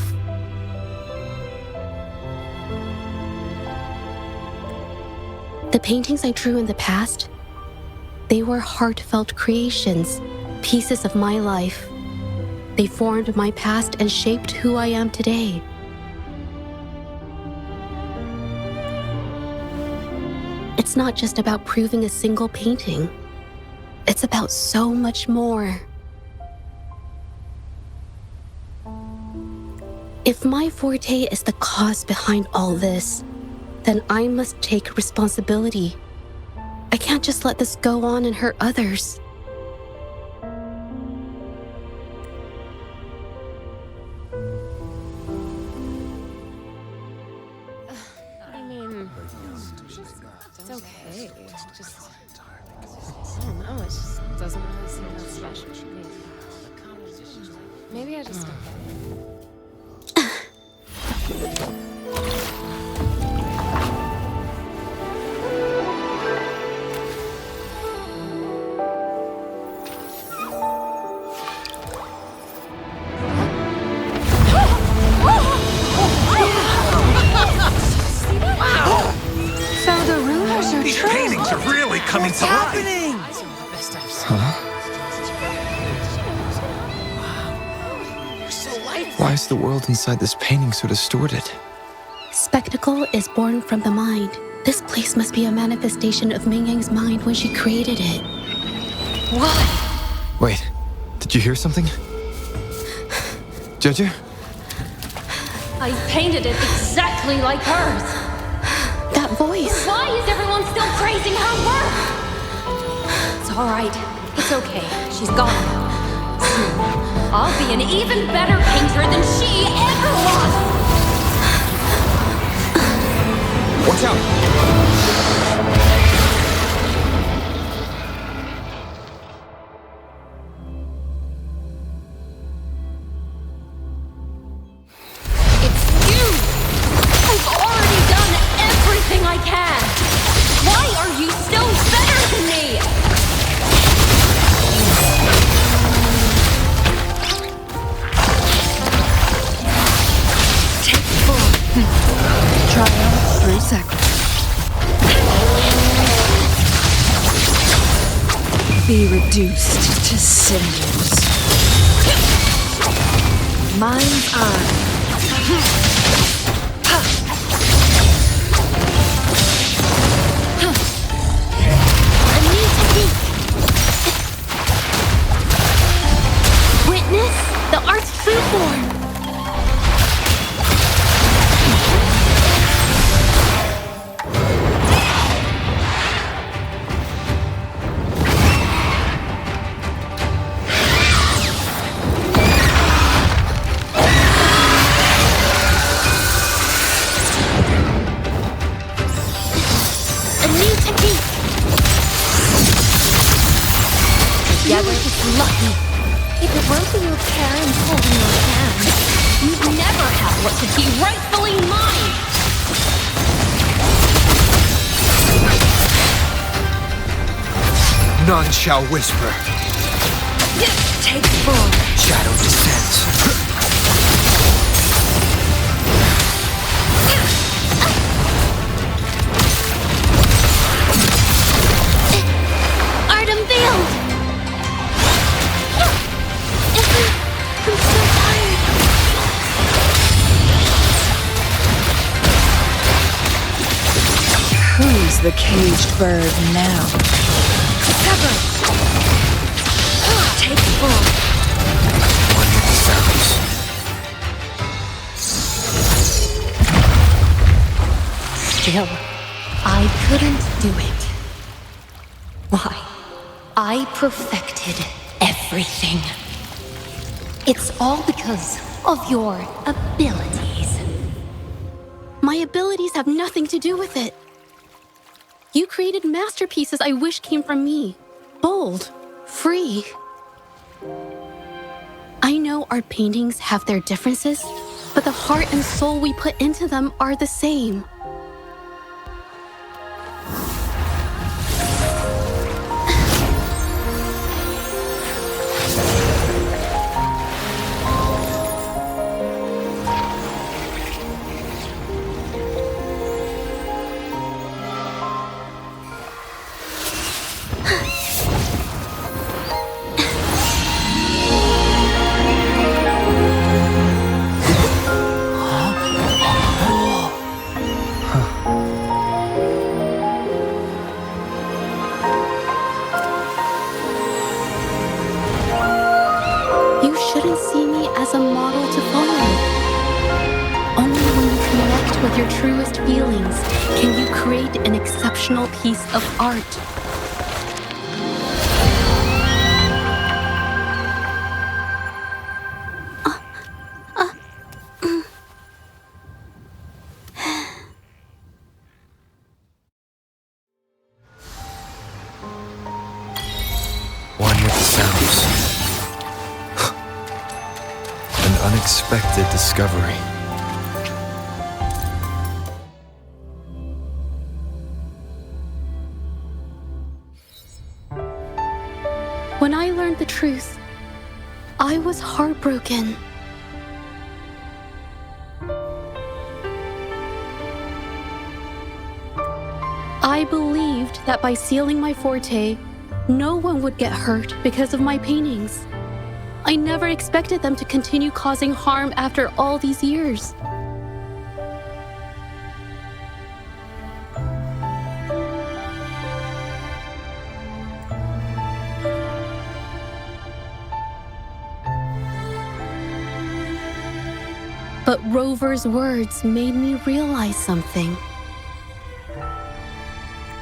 The paintings I drew in the past, they were heartfelt creations, pieces of my life. They formed my past and shaped who I am today. It's not just about proving a single painting. It's It's about so much more. If my forte is the cause behind all this, then I must take responsibility. I can't just let this go on and hurt others. I mean, it's okay. It's just, I don't know, it just doesn't really seem that special to me. Maybe I just don't get it. These paintings are really coming to life. Why is the world inside this painting so distorted? Spectacle is born from the mind. This place must be a manifestation of Ming Yang's mind when she created it. What? Wait, did you hear something? Zhezhi? I painted it exactly like hers. That voice. Why is everyone still praising her work? It's all right. It's okay. She's gone. Soon, I'll be an even better painter than she ever was. Watch out! I can! Why are you still better than me? Take full. Triumph through sacrifice. Be reduced to cinders. Mind's eye. Witness the art's true form. A new technique. Together is lucky. If it weren't for your parents holding your hand, you'd never have what should be rightfully mine! None shall whisper. Take full. Shadow descends. Art unveiled! I'm so tired. Who's the caged bird now? Sever! Take full. One with the sounds. Still, I couldn't do it. Why? I perfected everything. It's all because of your abilities. My abilities have nothing to do with it. You created masterpieces I wish came from me. Bold, free. I know art paintings have their differences, but the heart and soul we put into them are the same. your truest feelings can you create an exceptional piece of art. One with the sounds. An unexpected discovery. When I learned the truth, I was heartbroken. I believed that by sealing my forte, no one would get hurt because of my paintings. I never expected them to continue causing harm after all these years. But Rover's words made me realize something.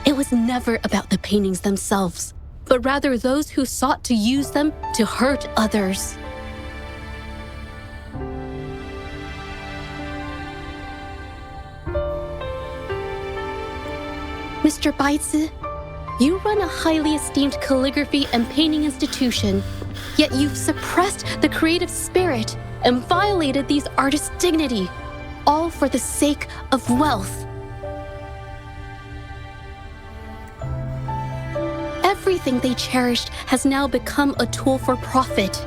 It was never about the paintings themselves, but rather those who sought to use them to hurt others. Mr. Baitsu, you run a highly esteemed calligraphy and painting institution, yet you've suppressed the creative spirit and violated these artists' dignity, all for the sake of wealth. Everything they cherished has now become a tool for profit.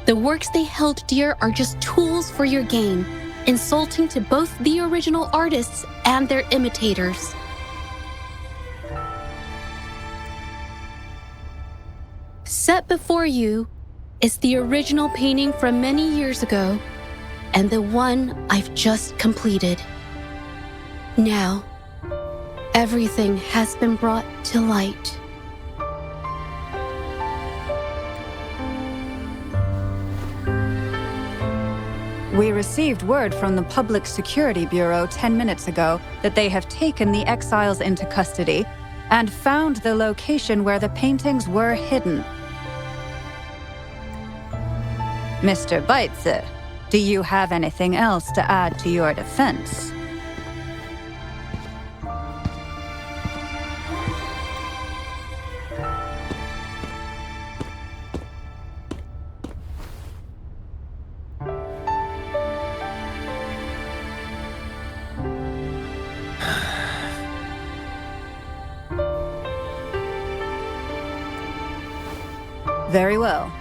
The works they held dear are just tools for your gain, insulting to both the original artists and their imitators. Set before you is the original painting from many years ago and the one I've just completed. Now, everything has been brought to light. We received word from the Public Security Bureau 10 minutes ago that they have taken the exiles into custody and found the location where the paintings were hidden. Mr. Baitsu, do you have anything else to add to your defense? Very well.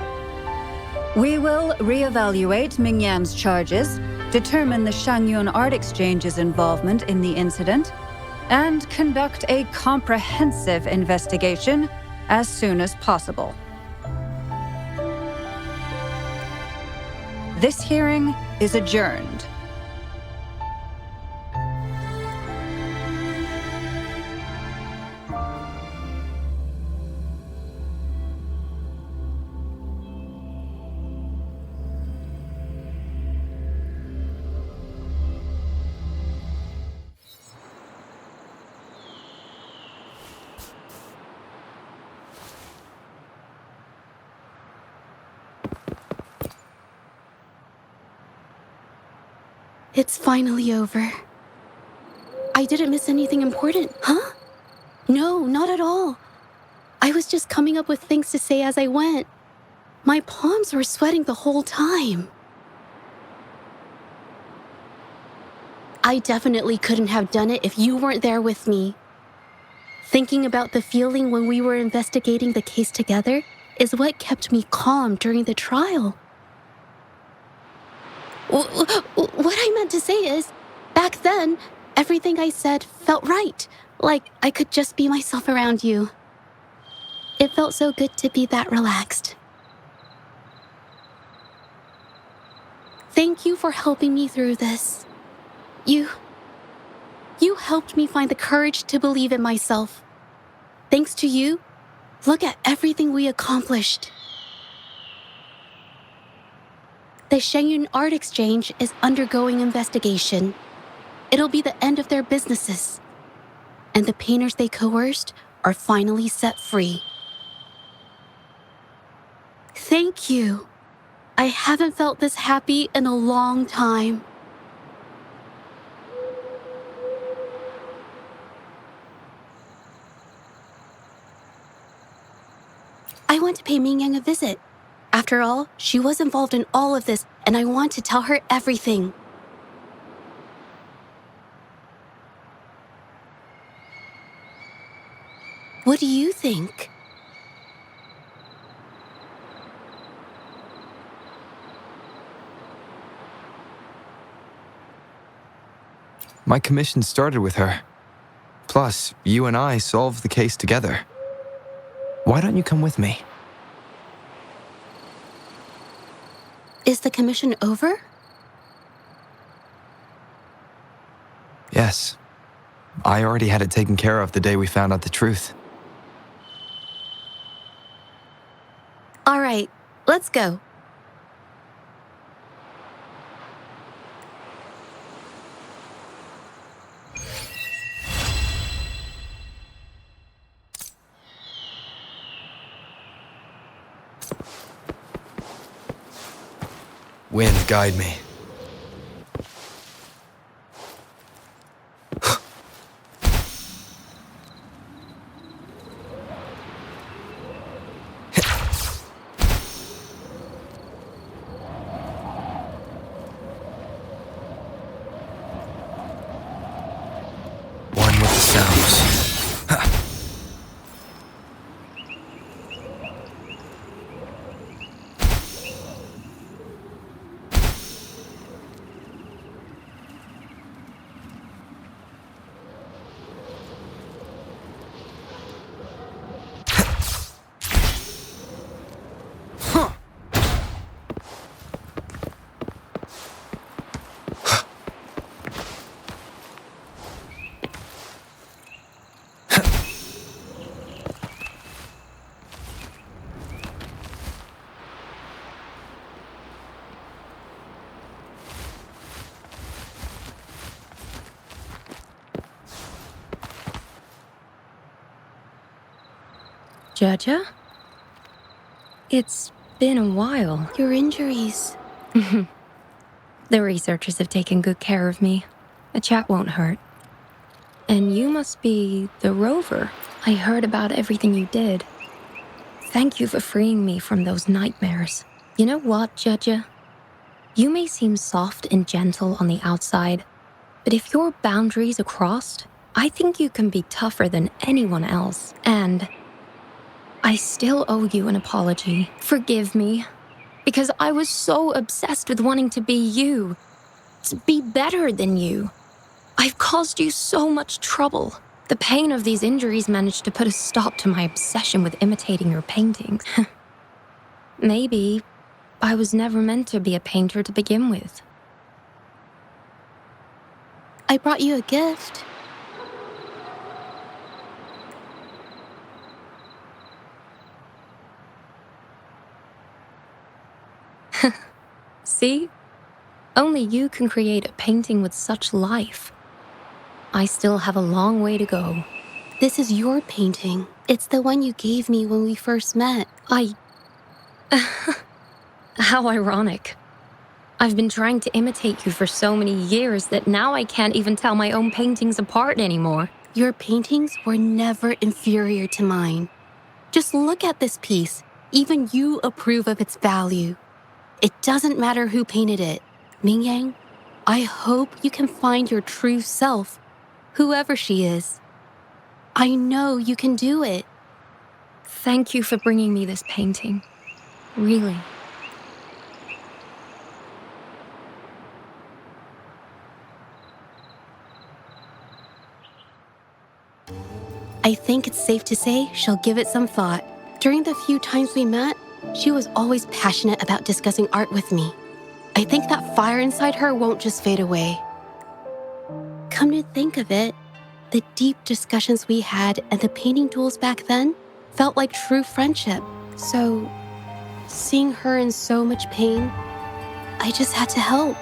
We will reevaluate Mingyan's charges, determine the Shangyun Art Exchange's involvement in the incident, and conduct a comprehensive investigation as soon as possible. This hearing is adjourned. It's finally over. I didn't miss anything important, huh? No, not at all. I was just coming up with things to say as I went. My palms were sweating the whole time. I definitely couldn't have done it if you weren't there with me. Thinking about the feeling when we were investigating the case together is what kept me calm during the trial. What I meant to say is, back then, everything I said felt right. Like I could just be myself around you. It felt so good to be that relaxed. Thank you for helping me through this. You helped me find the courage to believe in myself. Thanks to you, look at everything we accomplished. The Shangyun Art Exchange is undergoing investigation. it'll be the end of their businesses. And the painters they coerced are finally set free. Thank you. I haven't felt this happy in a long time. I want to pay Mingyang a visit. After all, she was involved in all of this, and I want to tell her everything. What do you think? My commission started with her. Plus, you and I solved the case together. Why don't you come with me? Is the commission over? Yes. I already had it taken care of the day we found out the truth. All right, let's go. Wind, guide me. One with the sounds. Zhezhi? It's been a while. Your injuries. The researchers have taken good care of me. A chat won't hurt. And you must be the rover. I heard about everything you did. Thank you for freeing me from those nightmares. You know what, Zhezhi? You may seem soft and gentle on the outside, but if your boundaries are crossed, I think you can be tougher than anyone else. And I still owe you an apology. Forgive me, because I was so obsessed with wanting to be you, to be better than you. I've caused you so much trouble. The pain of these injuries managed to put a stop to my obsession with imitating your paintings. Maybe I was never meant to be a painter to begin with. I brought you a gift. See? Only you can create a painting with such life. I still have a long way to go. This is your painting. It's the one you gave me when we first met. How ironic. I've been trying to imitate you for so many years that now I can't even tell my own paintings apart anymore. Your paintings were never inferior to mine. Just look at this piece. Even you approve of its value. It doesn't matter who painted it. Mingyang, I hope you can find your true self, whoever she is. I know you can do it. Thank you for bringing me this painting. Really. I think it's safe to say she'll give it some thought. During the few times we met, she was always passionate about discussing art with me. I think that fire inside her won't just fade away. Come to think of it, the deep discussions we had and the painting duels back then felt like true friendship. So, seeing her in so much pain, I just had to help.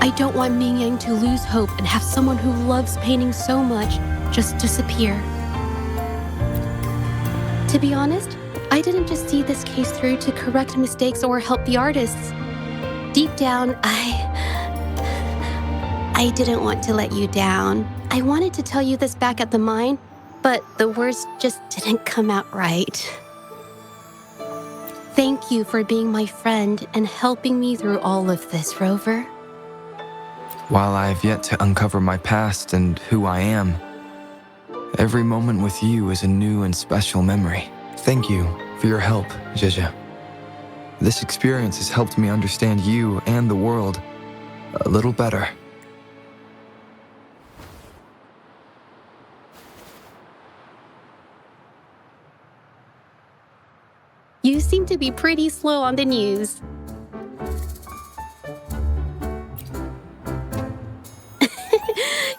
I don't want Ming Yang to lose hope and have someone who loves painting so much just disappear. To be honest, I didn't just see this case through to correct mistakes or help the artists. Deep down, I didn't want to let you down. I wanted to tell you this back at the mine, but the words just didn't come out right. Thank you for being my friend and helping me through all of this, Rover. While I have yet to uncover my past and who I am, every moment with you is a new and special memory. Thank you for your help, Zhezhi. This experience has helped me understand you and the world a little better. You seem to be pretty slow on the news.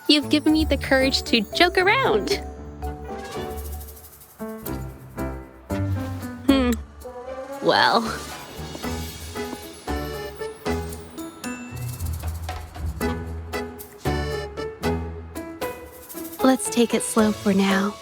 You've given me the courage to joke around. Well. Let's take it slow for now.